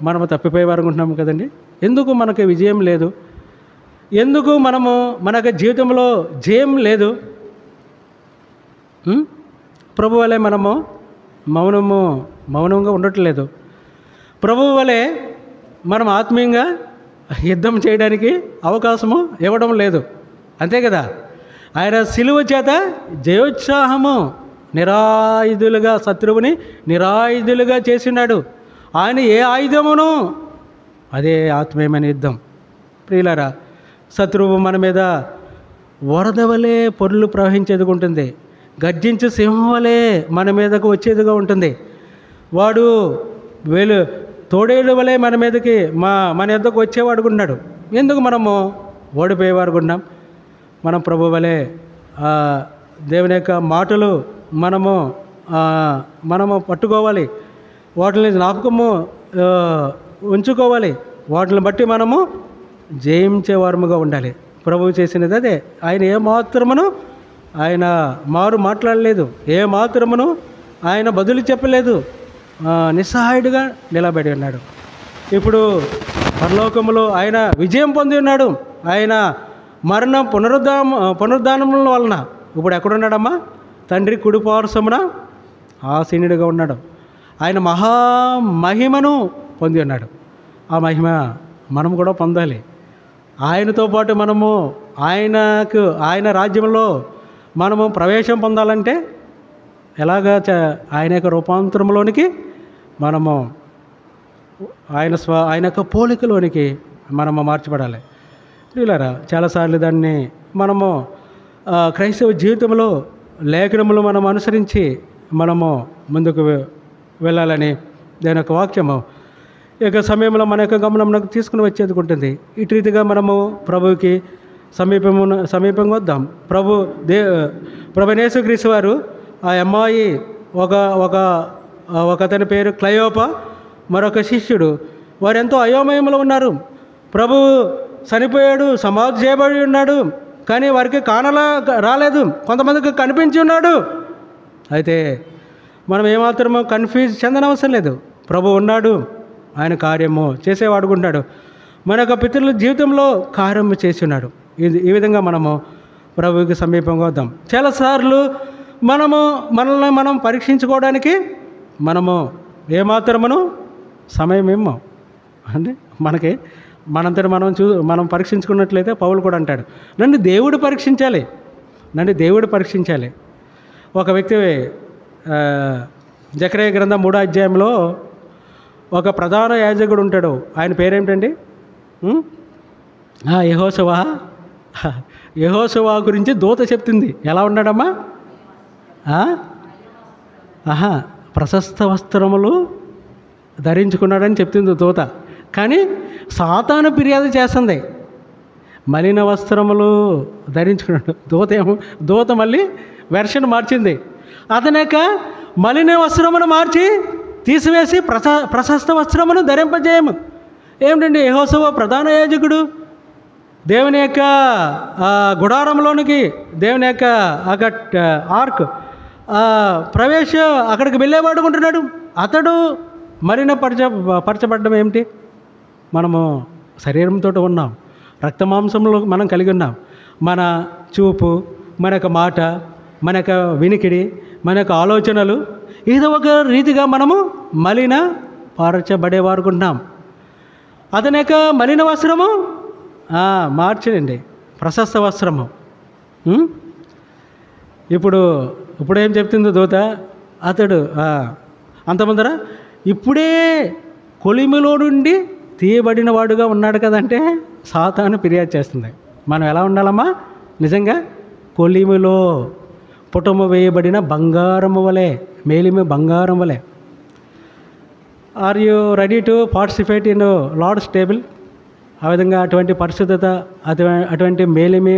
మనము తప్పిపోయేవారు ఉంటున్నాము కదండి. ఎందుకు మనకి విజయం లేదు? ఎందుకు మన జీవితంలో జయం లేదు? ప్రభు వలె మనము మౌనంగా ఉండట్లేదు. ప్రభువు వలె మనం ఆత్మీయంగా యుద్ధం చేయడానికి అవకాశము ఇవ్వడం లేదు, అంతే కదా. ఆయన సిలువ చేత జయోత్సాహము నిరాయుధులుగా శత్రువుని నిరాయుధులుగా చేసినాడు. ఆయన ఏ ఆయుధమును అదే ఆత్మీయమైన యుద్ధం. ప్రియులారా, శత్రువు మన మీద వరద వలె పొర్లు ప్రవహించేదిగా ఉంటుంది, గర్జించే సింహం వలె మన మీదకు వచ్చేదిగా ఉంటుంది. వాడు తోడేళ్ళ వలె మన మీదకి మన యొద్దకు వచ్చేవాడుకున్నాడు. ఎందుకు మనము ఓడిపోయేవాడుకున్నాం? మనం ప్రభు వలె దేవుని యొక్క మాటలు మనము పట్టుకోవాలి, వాటిని జ్ఞాపకము ఉంచుకోవాలి, వాటిని బట్టి మనము జయించేవారముగా ఉండాలి. ప్రభువు చేసినది అదే. ఆయన ఏమాత్రమును ఆయన మాట్లాడలేదు, ఏమాత్రమును ఆయన బదులు చెప్పలేదు, నిస్సహాయుడిగా నిలబడి ఉన్నాడు. ఇప్పుడు పరలోకములో ఆయన విజయం పొంది ఉన్నాడు. ఆయన మరణం పునరుద్ధానముల వలన ఇప్పుడు ఎక్కడున్నాడమ్మా? తండ్రి కుడి పార్శ్వమున ఆసీనుడిగా ఉన్నాడు. ఆయన మహిమను పొంది ఉన్నాడు. ఆ మహిమ మనం కూడా పొందాలి. ఆయనతో పాటు మనము ఆయన రాజ్యంలో మనము ప్రవేశం పొందాలంటే ఎలాగా ఆయన యొక్క రూపాంతరంలోనికి మనము ఆయన యొక్క పోలికలోనికి మనము మార్చబడాలి. వీళ్ళారా, చాలాసార్లు దాన్ని మనము క్రైస్తవ జీవితంలో లేఖనములు మనం అనుసరించి మనము ముందుకు వెళ్ళాలని దాని యొక్క వాక్యము ఈ యొక్క సమయంలో మన యొక్క గమనం తీసుకుని వచ్చేది ఉంటుంది. ఇటు రీతిగా మనము ప్రభువుకి సమీపంగా వద్దాం. ప్రభు యేసుక్రీస్తు వారు ఆ అమ్మాయి ఒక అతని పేరు క్లయోప, మరొక శిష్యుడు, వారు ఎంతో అయోమయంలో ఉన్నారు. ప్రభు చనిపోయాడు, సమాధి చేయబడి ఉన్నాడు, కానీ వారికి రాలేదు. కొంతమందికి కనిపించి ఉన్నాడు. అయితే మనం ఏమాత్రమో కన్ఫ్యూజ్ చెందనవసరం లేదు. ప్రభు ఉన్నాడు, ఆయన కార్యము చేసేవాడుకుంటాడు. మన యొక్క పితరుల జీవితంలో కార్యము చేసి ఉన్నాడు. ఈ విధంగా మనము ప్రభువుకి సమీపంగా వద్దాం. చాలాసార్లు మనల్ని మనం పరీక్షించుకోవడానికి మనము ఏమాత్రమును సమయం ఏమో అంటే మనంతటి మనం పరీక్షించుకున్నట్లయితే పౌలు కూడా అంటాడు, నన్ను దేవుడు పరీక్షించాలి. ఒక వ్యక్తి జకరియా గ్రంథం 3వ అధ్యాయంలో ఒక ప్రధాన యాజకుడు ఉంటాడు. ఆయన పేరేమిటండి? యెహోషువ యెహోషువ గురించి దూత చెప్తుంది. ఎలా ఉన్నాడమ్మా? ప్రశస్త వస్త్రములు ధరించుకున్నాడని చెప్తుంది దూత. కానీ సాతాను ఫిర్యాదు చేస్తుంది, మలిన వస్త్రములు ధరించుకున్నాడు. దూత మళ్ళీ వెర్షన్ మార్చింది. అతనేక మలిన వస్త్రమును మార్చి తీసివేసి ప్రశస్త వస్త్రమును ధరింపజేయము. ఏమిటండి? యెహోషువ ప్రధాన యాజకుడు, దేవుని యొక్క గుడారంలోనికి, దేవుని యొక్క ఆర్క్ అక్కడికి వెళ్ళేవాడుకుంటున్నాడు. అతడు పరచబడ్డం ఏమిటి? మనము శరీరంతో ఉన్నాం, రక్తమాంసంలో మనం కలిగి ఉన్నాం. మన చూపు, మన యొక్క మాట, మన యొక్క వినికిడి, మన యొక్క ఆలోచనలు ఏదో ఒక రీతిగా మనము పరచబడేవారుకుంటున్నాం. అతని యొక్క మలిన వస్త్రము మార్చండి ప్రశస్త వస్త్రము. ఇప్పుడు ఏం చెప్తుందో దూత, అతడు అంతమందర ఇప్పుడే కొలిమిలో నుండి తీయబడిన వాడుగా ఉన్నాడు కదంటే సాతాను ఫిర్యాదు చేస్తుంది. మనం ఎలా ఉండాలమ్మా? నిజంగా కొలిమిలో పుటము వేయబడిన బంగారము వలె, మేలిమి బంగారం వలె. Are you ready to participate in Lord's table? ఆ విధంగా అటువంటి పరిశుద్ధత, అటువంటి మేలిమి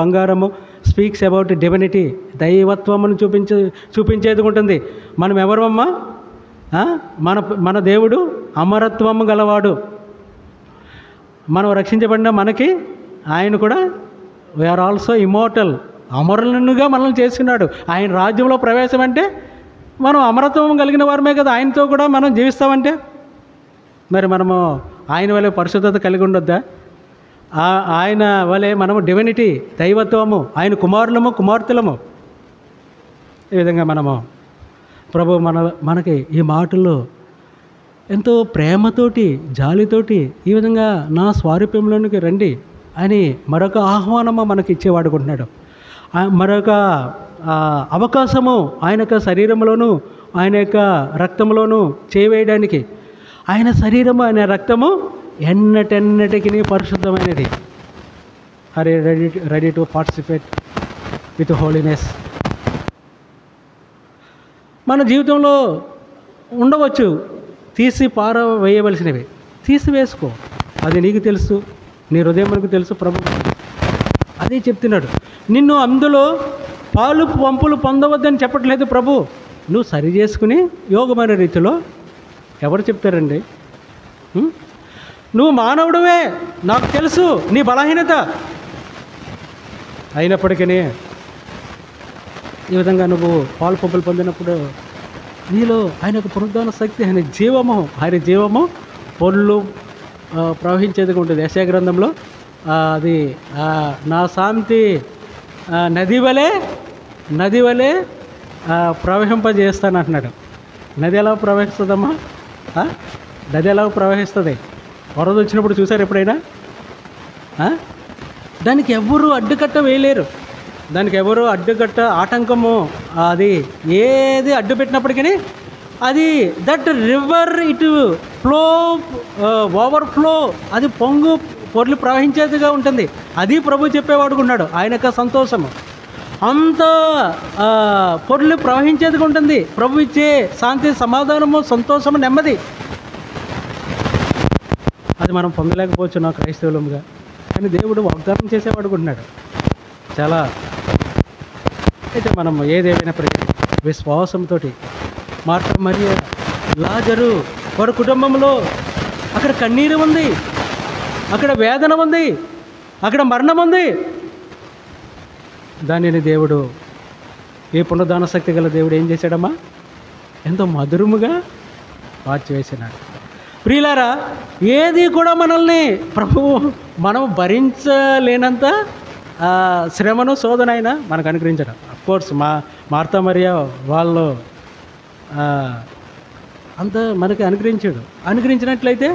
బంగారము స్పీక్స్ అబౌట్ డివినిటీ, దైవత్వమును చూపించేది ఉంటుంది. మనం ఎవరమ్మా? మన దేవుడు అమరత్వము గలవాడు. మనం రక్షించబడిన మనకి ఆయన కూడా వీఆర్ ఆల్సో ఇమోర్టల్, అమరులనుగా మనల్ని చేస్తున్నాడు. ఆయన రాజ్యంలో ప్రవేశం అంటే మనం అమరత్వం కలిగిన వారమే కదా. ఆయనతో కూడా మనం జీవిస్తామంటే మరి మనము ఆయన వలె పరిశుద్ధత కలిగి ఉండొద్దా? ఆయన వలె మనము డివినిటీ, దైవత్వము, ఆయన కుమార్తెలము. ఈ విధంగా మనము ప్రభు మనకి ఈ మాటల్లో ఎంతో ప్రేమతోటి, జాలితోటి ఈ విధంగా నా స్వారూప్యంలోనికి రండి అని మరొక ఆహ్వానము మనకి ఇచ్చేవాడుకుంటున్నాడు. మరొక అవకాశము ఆయన యొక్క శరీరంలోనూ ఆయన యొక్క రక్తంలోనూ చేవేయడానికి. ఆయన శరీరము, ఆయన రక్తము ఎన్నటెన్నటికి పరిశుద్ధమైనది. Are you ready to participate with holiness? మన జీవితంలో ఉండవచ్చు తీసి పారవేయవలసినవి, తీసివేసుకో. అది నీకు తెలుసు, నీ హృదయంకు తెలుసు. ప్రభు అదే చెప్తున్నాడు. నిన్ను అందులో పాలు పంపులు పొందవద్దని చెప్పట్లేదు ప్రభు. నువ్వు సరి చేసుకుని యోగమైన రీతిలో. ఎవరు చెప్తారండి? నువ్వు మానవుడివే, నాకు తెలుసు నీ బలహీనత. అయినప్పటికీ ఈ విధంగా నువ్వు పాలు పంపులు పొందినప్పుడు నీలో ఆయన యొక్క పునరుద్ధాన శక్తి, ఆయన జీవము పొల్లు ప్రవహించేదిగా ఉంటుంది. యెషయా గ్రంథంలో అది నా శాంతి నది వలె ప్రవహింపజేస్తాను అంటున్నాడు. నది ఎలా ప్రవహిస్తుందమ్మా? నది ఎలా ప్రవహిస్తుంది? వరద వచ్చినప్పుడు చూసారు ఎప్పుడైనా? దానికి ఎవరు అడ్డుకట్ట వేయలేరు. దానికి ఎవరు అడ్డుకట్ట ఆటంకము అది ఏది అడ్డు పెట్టినప్పటికీ అది దట్ రివర్ ఇటు ఓవర్ఫ్లో అది పొర్లు ప్రవహించేదిగా ఉంటుంది. అది ప్రభు చెప్పేవాడుకున్నాడు. ఆయన యొక్క సంతోషము అంత పొర్లు ప్రవహించేదిగా ఉంటుంది. ప్రభు ఇచ్చే శాంతి, సమాధానము, సంతోషము, నెమ్మది అది మనం పొందలేకపోవచ్చు నా క్రైస్తవులముగా. కానీ దేవుడు వాగ్దానం చేసేవాడుకుంటున్నాడు చాలా. అయితే మనం ఏదేమైనప్పటికీ విశ్వాసంతో మార్త, మరియ, లాజరు వారి కుటుంబంలో అక్కడ కన్నీరు ఉంది, అక్కడ వేదన ఉంది, అక్కడ మరణం ఉంది. దానిని దేవుడు, ఏ పునరుద్ధాన శక్తి గల దేవుడు ఏం చేశాడమ్మా? ఎంతో మధురముగా మార్చివేసినాడు. ప్రియులారా, ఏది కూడా మనల్ని మనం భరించలేనంత శ్రమను, శోధన అయినా మనకు అనుగ్రహించడం. అఫ్కోర్స్ మార్తా మరియ వాళ్ళు అంత మనకి అనుగ్రహించినట్లయితే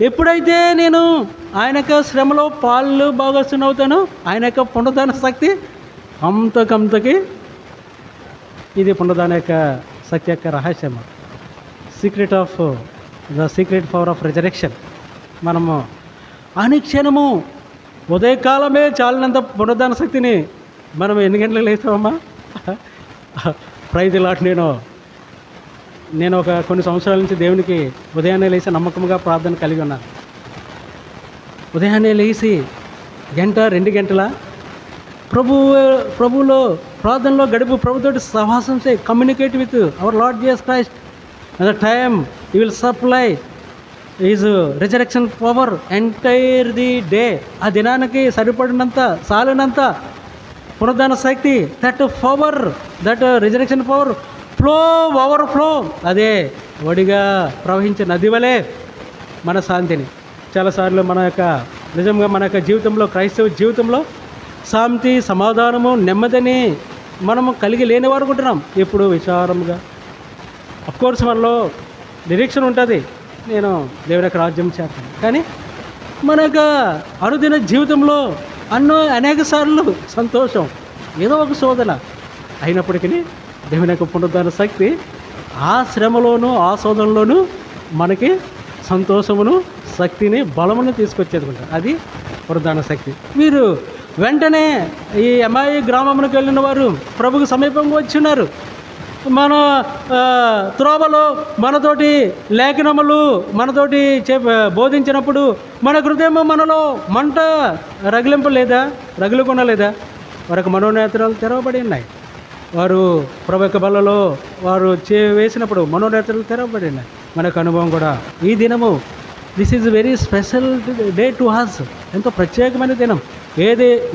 ఎప్పుడైతే నేను ఆయన యొక్క శ్రమలో పాలు భాగస్తునవుతానో ఆయన యొక్క పునరుద్ధాన శక్తి అంతకంతకి ఇది పునరుద్ధాన యొక్క శక్తి యొక్క రహస్యము, సీక్రెట్ పవర్ ఆఫ్ రిజరెక్షన్. మనము అనుక్షణము ఉదయకాలమే చాలినంత పునరుద్ధాన శక్తిని మనం ఎన్ని గంటలకు లేస్తామమ్మా? Praise lot. నేను ఒక కొన్ని సంవత్సరాల నుంచి దేవునికి ఉదయాన్నే లేచి నమ్మకంగా ప్రార్థన కలిగి ఉన్నాను. ఉదయాన్నే లేచి 1-2 గంటల ప్రభువులో ప్రార్థనలో గడుపు, ప్రభుతోటి సహవాసం చేయి, communicate with our Lord Jesus Christ. At the time he will supply is resurrection power entire the day. ఆ దినానికి సరిపడినంత, సాలినంత పునరుద్ధాన శక్తి, that power, that resurrection power flow, over flow, అదే ఒడిగా ప్రవహించే నది వలె మన శాంతిని. చాలాసార్లు నిజంగా మన యొక్క జీవితంలో, క్రైస్తవ జీవితంలో శాంతి, సమాధానము, నెమ్మదిని మనము కలిగి లేని వారు ఉంటున్నాం. ఎప్పుడు విచారంగా. అఫ్కోర్స్ మనలో నిరీక్షణ ఉంటుంది, నేను దేవుని యొక్క రాజ్యం చేస్తాను. కానీ మన యొక్క అనుదిన జీవితంలో అనేక సార్లు సంతోషం, ఏదో ఒక శోధన అయినప్పటికీ దేవుని యొక్క పునరుద్ధాన శక్తి ఆ శ్రమలోనూ ఆ శోధనలోనూ మనకి సంతోషమును, శక్తిని, బలమును తీసుకొచ్చేది ఉంటుంది. అది పునరుద్ధాన శక్తి. వీరు వెంటనే ఈ ఎమాయి గ్రామమునకు వెళ్ళిన వారు ప్రభుకు సమీపంగా వచ్చిన్నారు. మన త్రోవలో మనతోటి లేఖనములు మనతోటి బోధించినప్పుడు మన హృదయము మనలో మంట రగిలింపలేదా, రగులుకొనలేదా? వారికి మనోనేత్రాలు తెరవబడి ఉన్నాయి. వారు ప్రభు యొక్క బలలో వారు వేసినప్పుడు మనోనేత్రాలు తెరవబడి ఉన్నాయి. మనకు అనుభవం కూడా ఈ దినము, this is very special day to has. ఎంతో ప్రత్యేకమైన దినం.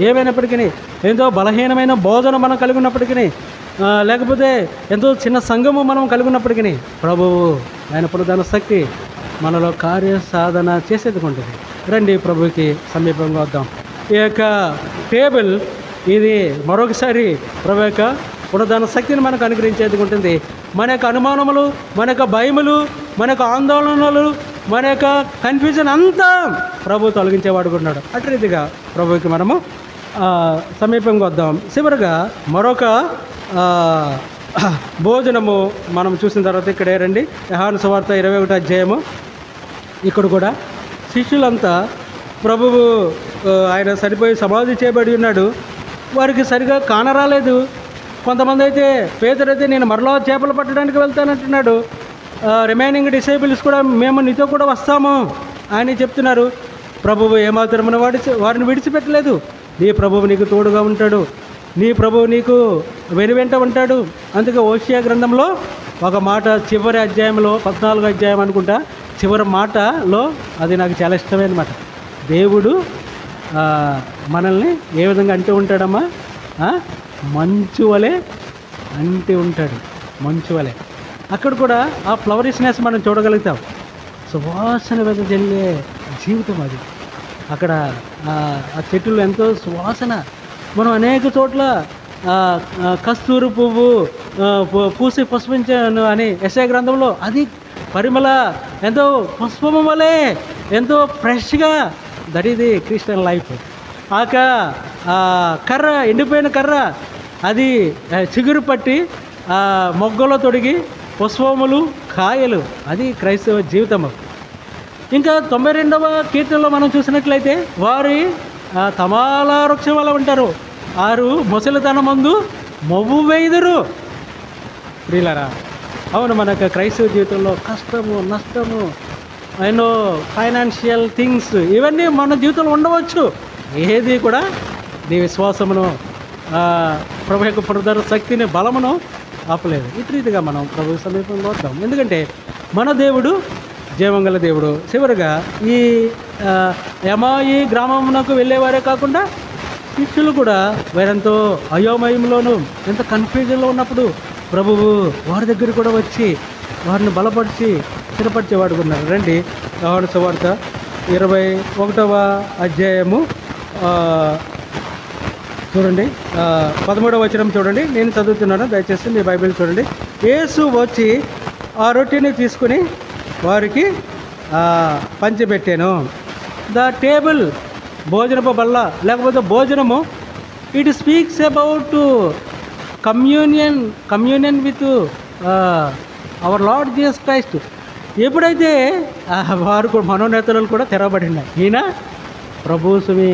ఏమైనప్పటికీ, ఎంతో బలహీనమైన బోధన మనం కలిగి ఉన్నప్పటికీ, లేకపోతే ఎంతో చిన్న సంఘము మనం కలిగి ఉన్నప్పటికీ, ప్రభువు ఆయన పునరుద్ధాన శక్తి మనలో కార్యసాధన చేసేది ఉంటుంది. రండి ప్రభువుకి సమీపంగా వద్దాం. ఈ యొక్క టేబుల్ ఇది మరొకసారి ప్రభు యొక్క పునరుద్ధాన శక్తిని మనకు అనుగ్రహించేది ఉంటుంది. మన యొక్క అనుమానములు, మన యొక్క భయములు, మన యొక్క ఆందోళనలు, మన యొక్క కన్ఫ్యూజన్ అంతా ప్రభు తొలగించేవాడు ఉన్నాడు. అటు రీతిగా ప్రభువుకి మనము సమీపంగా వద్దాం. చివరిగా మరొక భోజనము మనం చూసిన తర్వాత ఇక్కడే రండి, యోహాను సువార్త 21వ అధ్యాయము. ఇక్కడ కూడా శిష్యులంతా ప్రభువు ఆయన సరిపోయి సమాధి చేయబడి ఉన్నాడు, వారికి సరిగా కానరాలేదు. కొంతమంది అయితే, పేతురైతే నేను మరలా చేపలు పట్టడానికి వెళ్తానంటున్నాడు, రిమైనింగ్ డిసైబుల్స్ కూడా మేము నీతో కూడా వస్తాము అని చెప్తున్నారు. ప్రభువు ఏమాత్రమున వారిని విడిచిపెట్టలేదు. నీ ప్రభువు నీకు తోడుగా ఉంటాడు, నీ ప్రభువు నీకు వెనువెంట ఉంటాడు. అందుకే ఓషియా గ్రంథంలో ఒక మాట, చివరి అధ్యాయంలో 14వ అధ్యాయం అనుకుంటా, చివరి మాటలో అది నాకు చాలా ఇష్టమైన మాట. దేవుడు మనల్ని ఏ విధంగా అంటూ ఉంటాడమ్మా? మంచు వలె అంటి ఉంటాడు, మంచు వలె. అక్కడ కూడా ఆ ఫ్లవరిష్నెస్ మనం చూడగలుగుతాం. సువాసన వెదజల్లే జీవితం అది. అక్కడ ఆ చెట్లు ఎంతో సువాసన. మనం అనేక చోట్ల కస్తూరి పువ్వు పూసి పుష్పించాను అని యెషయా గ్రంథంలో, అది పరిమళ ఎంతో పుష్పము వలె ఎంతో ఫ్రెష్గా. That is the Christian life. కర్ర, ఎండిపోయిన కర్ర, అది చిగురు పట్టి మొగ్గలో తొడిగి పుష్పములు, కాయలు, అది క్రైస్తవ జీవితము. ఇంకా 92వ కీర్తనలో మనం చూసినట్లయితే, వారి తమాల వృక్షం వల్ల ఉంటారు, ఆరు ముసలితనమందు మొవ్వు వేయుదురు. ప్రియులారా, అవును, మనకు క్రైస్తవ జీవితంలో కష్టము, నష్టము, ఎన్నో ఫైనాన్షియల్ థింగ్స్, ఇవన్నీ మన జీవితంలో ఉండవచ్చు. ఏది కూడా నీ విశ్వాసమును, ప్రభు యొక్క పునరుద్ధరణ శక్తిని, బలమును ఆపలేదు. ఇటు రీతిగా మనం ప్రభు సమీపంలో వద్దాం. ఎందుకంటే మన దేవుడు జీవంగల దేవుడు. చివరిగా ఈ ఎమాయి గ్రామమునకు వెళ్ళేవారే కాకుండా శిష్యులు కూడా వారెంతో అయోమయంలోనూ, ఎంత కన్ఫ్యూజన్లో ఉన్నప్పుడు ప్రభువు వారి దగ్గర కూడా వచ్చి వారిని బలపరిచి స్థిరపరిచేవాడు ఉన్నారు. రండి, యోహాను సువార్త 21వ అధ్యాయము చూడండి, 13వ వచనం చూడండి. నేను చదువుతున్నాను, దయచేసి మీ బైబిల్ చూడండి. యేసు వచ్చి ఆ రొట్టెని తీసుకుని వారికి పంచిపెట్టాను. ద టేబుల్, భోజనపు బల్ల లేకపోతే భోజనము, it speaks about communion with our Lord Jesus Christ. ఎప్పుడైతే వారు మనోనేతలు కూడా తెరవబడినాయి, ఈయన ప్రభు సుమి.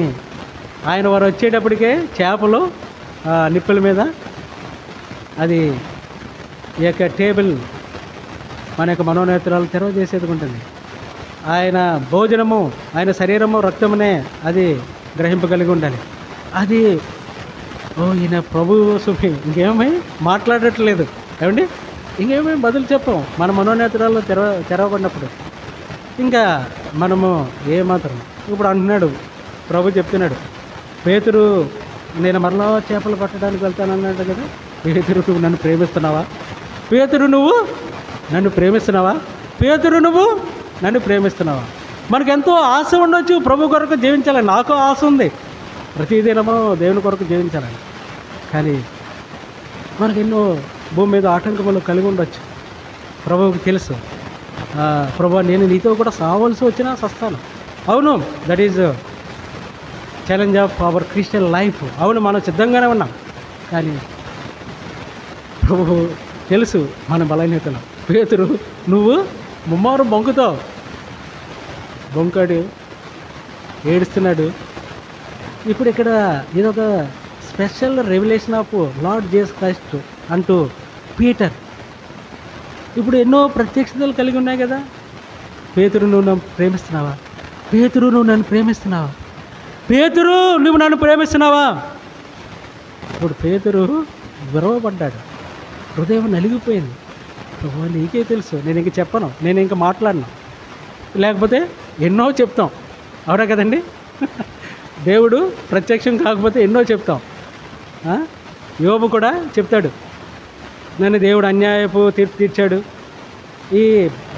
ఆయన వారు వచ్చేటప్పటికే చేపలు నిప్పుల మీద, అది ఈ యొక్క టేబుల్ మన యొక్క మనోనేత్రాలు తెరవ చేసేది ఉంటుంది. ఆయన భోజనము, ఆయన శరీరము, రక్తమునే అది గ్రహింపగలిగి ఉండాలి. అది ఈయన ప్రభు సుమి. ఇంకేమీ మాట్లాడట్లేదు ఏమండి, ఇంకేమీ బదులు చెప్పం మన మనోనేత్రాల్లో తెరవబడినప్పుడు. ఇంకా మనము ఏమాత్రం ఇప్పుడు అంటున్నాడు, ప్రభు చెప్తున్నాడు, పేతురు నేను మరలా చేపలు పట్టడానికి వెళ్తానన్నాడు కదా. పేతురు నువ్వు నన్ను ప్రేమిస్తున్నావా? పేతురు నువ్వు నన్ను ప్రేమిస్తున్నావా? పేతురు నువ్వు నన్ను ప్రేమిస్తున్నావా? మనకెంతో ఆశ ఉండొచ్చు ప్రభు కొరకు జీవించాలని. నాకు ఆశ ఉంది ప్రతిదినము దేవుని కొరకు జీవించాలని. కానీ మనకెన్నో భూమి మీద ఆటంకములు కలిగి ఉండొచ్చు. ప్రభువుకి తెలుసు, ప్రభు నేను నీతో కూడా సావలసి వచ్చినా సస్తాను. అవును, that is challenge of our Christian life. అవును, మనం సిద్ధంగానే ఉన్నాం. కానీ ప్రభు తెలుసు మన బలహీనతలు. పేతురు నువ్వు ముమ్మారు బొంకుతావు. బొంకాడు, ఏడుస్తున్నాడు. ఇప్పుడు ఇక్కడ ఇదొక special revolution of lord Jesus Christ అంటూ పీటర్. ఇప్పుడు ఎన్నో ప్రత్యక్షతలు కలిగి ఉన్నాయి కదా. పేతురు నువ్వు నన్ను ప్రేమిస్తున్నావా? పేతురు నువ్వు నన్ను ప్రేమిస్తున్నావా? పేతురు నువ్వు నన్ను ప్రేమిస్తున్నావా? ఇప్పుడు పేతురు విరవబడ్డాడు, హృదయం నలిగిపోయింది. ప్రభు నీకే తెలుసు, నేను ఇంక చెప్పను, నేను ఇంక మాట్లాడను, లేకపోతే ఎన్నో చెప్తాం. అవునా కదండి? దేవుడు ప్రత్యక్షం కాకపోతే ఎన్నో చెప్తాం. యోబు కూడా చెప్తాడు, నన్ను దేవుడు అన్యాయపు తీర్పు తీర్చాడు. ఈ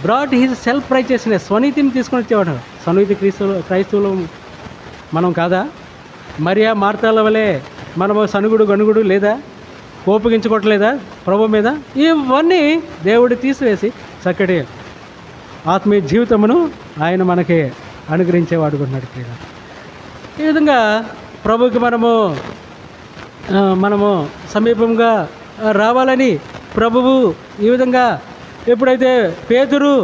బ్రాట్ హిజ్ సెల్ఫ్ రైచియస్నెస్, స్వనీతిని తీసుకొని వచ్చేవాడు. స్వనీతి క్రైస్తవులు మనం కాదా? మరియా మార్తాల వలె మనము సనుగుడు గనుగుడు లేదా, కోపగించుకోవట్లేదా ప్రభు మీద? ఇవన్నీ దేవుడు తీసివేసి చక్కటి ఆత్మీయ జీవితమును ఆయన మనకి అనుగ్రహించేవాడుకున్నాడు. ఈ విధంగా ప్రభుకి మనము సమీపంగా రావాలని ప్రభువు ఈ విధంగా ఎప్పుడైతే పేతురు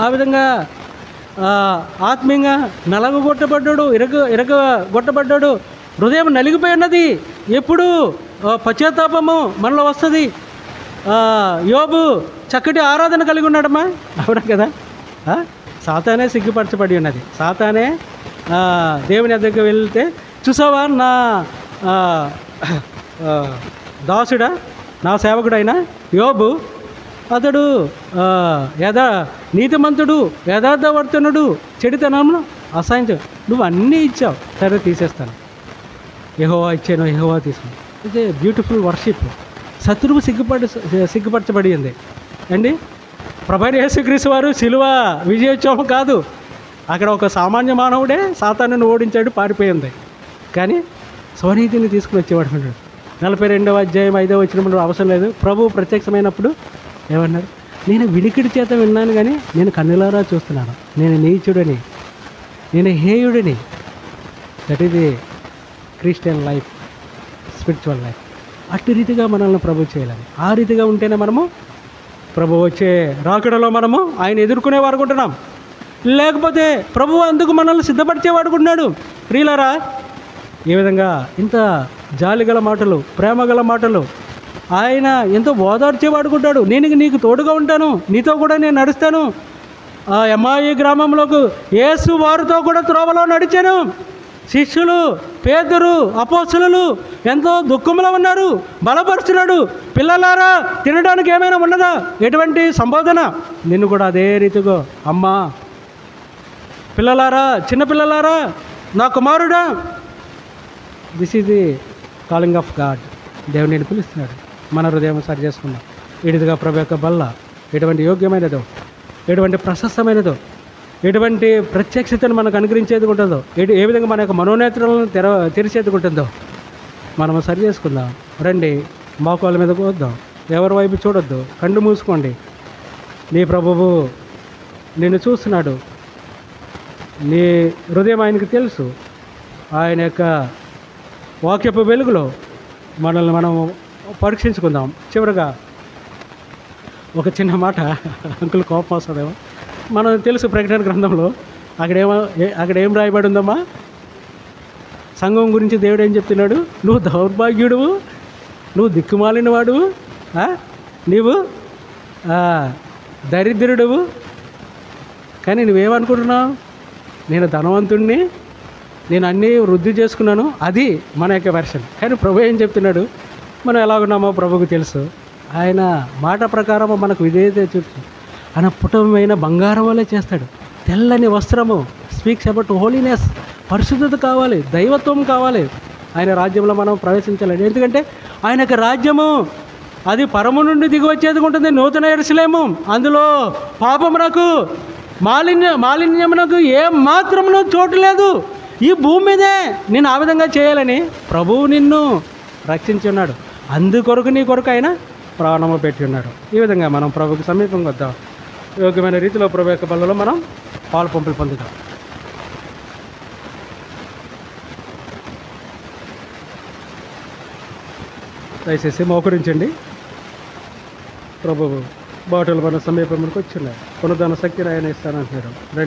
ఆ విధంగా ఆత్మీయంగా నలగొట్టబడ్డాడు, ఇరగొట్టబడ్డాడు, హృదయం నలిగిపోయినది. ఎప్పుడు పశ్చాత్తాపము మనలో వస్తుంది. యోబు చక్కటి ఆరాధన కలిగి ఉన్నాడమ్మా. అవునా కదా? సాతానే సిగ్గుపరచబడి ఉన్నది. సాతానే దేవుని దగ్గరికి వెళ్తే, చూసావా నా దాసుడా, నా సేవకుడైన యోబు, అతడు నీతిమంతుడు, యథార్థవర్తనుడు, చెడుతనమును అసహించు. నువ్వు అన్నీ ఇచ్చావు, సరే తీసేస్తాను. యెహోవా ఇచ్చాను, యెహోవా తీసుకుని. ఇదే బ్యూటిఫుల్ వర్షిప్. శత్రువు సిగ్గుపరచబడి ఉంది అండి. ప్రభువైన యేసుక్రీస్తు వారు శిలువ విజయోత్సవం కాదు, అక్కడ ఒక సామాన్య మానవుడే సాతానుని ఓడించాడు, పారిపోయింది. కానీ స్వనీతిని తీసుకుని వచ్చేవాడు. 42వ అధ్యాయం 5వ వచనంలో అవసరం లేదు. ప్రభువు ప్రత్యక్షమైనప్పుడు ఏమన్నారు? నేను వినికిడి చేత విన్నాను కానీ నేను కన్నులారా చూస్తున్నాను. నేను నీచుడని, నేను హేయుడిని. That is the Christian life, spiritual life. అట్టి రీతిగా మనల్ని ప్రభు చేయాలని. ఆ రీతిగా ఉంటేనే మనము ప్రభు వచ్చే రాకడలో మనము ఆయన ఎదుర్కొనే వాడుకుంటున్నాం. లేకపోతే ప్రభువు అందుకు మనల్ని సిద్ధపరిచేవాడుకున్నాడు. ప్రియులారా, ఈ విధంగా ఇంత జాలిగల మాటలు, ప్రేమగల మాటలు, ఆయన ఎంతో ఓదార్చేవాడుకుంటాడు. నేను నీకు తోడుగా ఉంటాను, నీతో కూడా నేను నడుస్తాను. ఆ ఎమ్మాయి గ్రామంలోకి యేసు వారితో కూడా త్రోవలో నడిచాను. శిష్యులు పేతురు అపోస్తలులు ఎంతో దుఃఖంలో ఉన్నారు, బలపరుస్తున్నాడు. పిల్లలారా, తినడానికి ఏమైనా ఉన్నదా? ఎటువంటి సంబోధన? నిన్ను కూడా అదే రీతిగా, అమ్మా, పిల్లలారా, చిన్నపిల్లలారా, నా కుమారుడా. This is the calling of God. దేవుడు నేను పిలుస్తున్నాడు. మన హృదయం సరి చేసుకుందాం. ఇదిగా ప్రభు యొక్క బల్ల ఎటువంటి యోగ్యమైనదో, ఎటువంటి ప్రశస్తమైనదో, ఎటువంటి ప్రత్యక్షతను మనకు అనుగ్రహించేది ఉంటుందో, ఏ విధంగా మన యొక్క మనోనేత్రాలను తెరిచేది ఉంటుందో మనము సరి చేసుకుందాం. రండి, మోకాళ్ళ మీదకు వద్దాం. ఎవరి వైపు చూడొద్దు, కళ్ళు మూసుకోండి. నీ ప్రభువు నిన్ను చూస్తున్నాడు. నీ హృదయం ఆయనకు తెలుసు. ఆయన యొక్క వాక్యపు వెలుగులో మనల్ని మనం పరీక్షించుకుందాం. చివరిగా ఒక చిన్న మాట, అంకుల్ కోపం వస్తుందేమో. మనం తెలుసు ప్రకటన గ్రంథంలో అక్కడ ఏం రాయబడి ఉందమ్మా? సంఘం గురించి దేవుడు ఏం చెప్తున్నాడు? నువ్వు దౌర్భాగ్యుడువు, నువ్వు దిక్కుమాలిన వాడువు, నీవు దరిద్రుడువు. కానీ నువ్వేమనుకుంటున్నావు? నేను ధనవంతుడిని, నేను అన్నీ వృద్ధి చేసుకున్నాను. అది మన యొక్క వెర్షన్. కానీ ప్రభు ఏం చెప్తున్నాడు? మనం ఎలాగున్నామో ప్రభుకు తెలుసు. ఆయన మాట ప్రకారం మనకు విధేయత చూపు. ఆయన పుటమైన బంగారం వల్లే చేస్తాడు. తెల్లని వస్త్రము స్పీక్స్ అబౌట్ హోలీనెస్. పరిశుద్ధత కావాలి, దైవత్వం కావాలి. ఆయన రాజ్యంలో మనం ప్రవేశించాలి. ఎందుకంటే ఆయన యొక్క రాజ్యము అది పరము నుండి దిగి వచ్చేది ఉంటుంది, నూతన యెరూషలేము. అందులో పాపమునకు మాలిన్యమునకు ఏ మాత్రమును చోటు లేదు. ఈ భూమి మీదే నేను ఆ విధంగా చేయాలని ప్రభువు నిన్ను రక్షించి ఉన్నాడు. అందుకొరకు నీ కొరకు ఆయన ప్రాణము పెట్టి ఉన్నాడు. ఈ విధంగా మనం ప్రభుకు సమీపంగా వద్దాం. యోగ్యమైన రీతిలో ప్రభు యొక్క బలలో మనం పాలు పంపులు పొందుతాం. దయచేసి మోకరించండి. ప్రభువు బాటలు మన సమీపంలోకి వచ్చినాయి. పునరుద్ధరణ శక్తిని ఆయన ఇస్తానంటున్నాడు.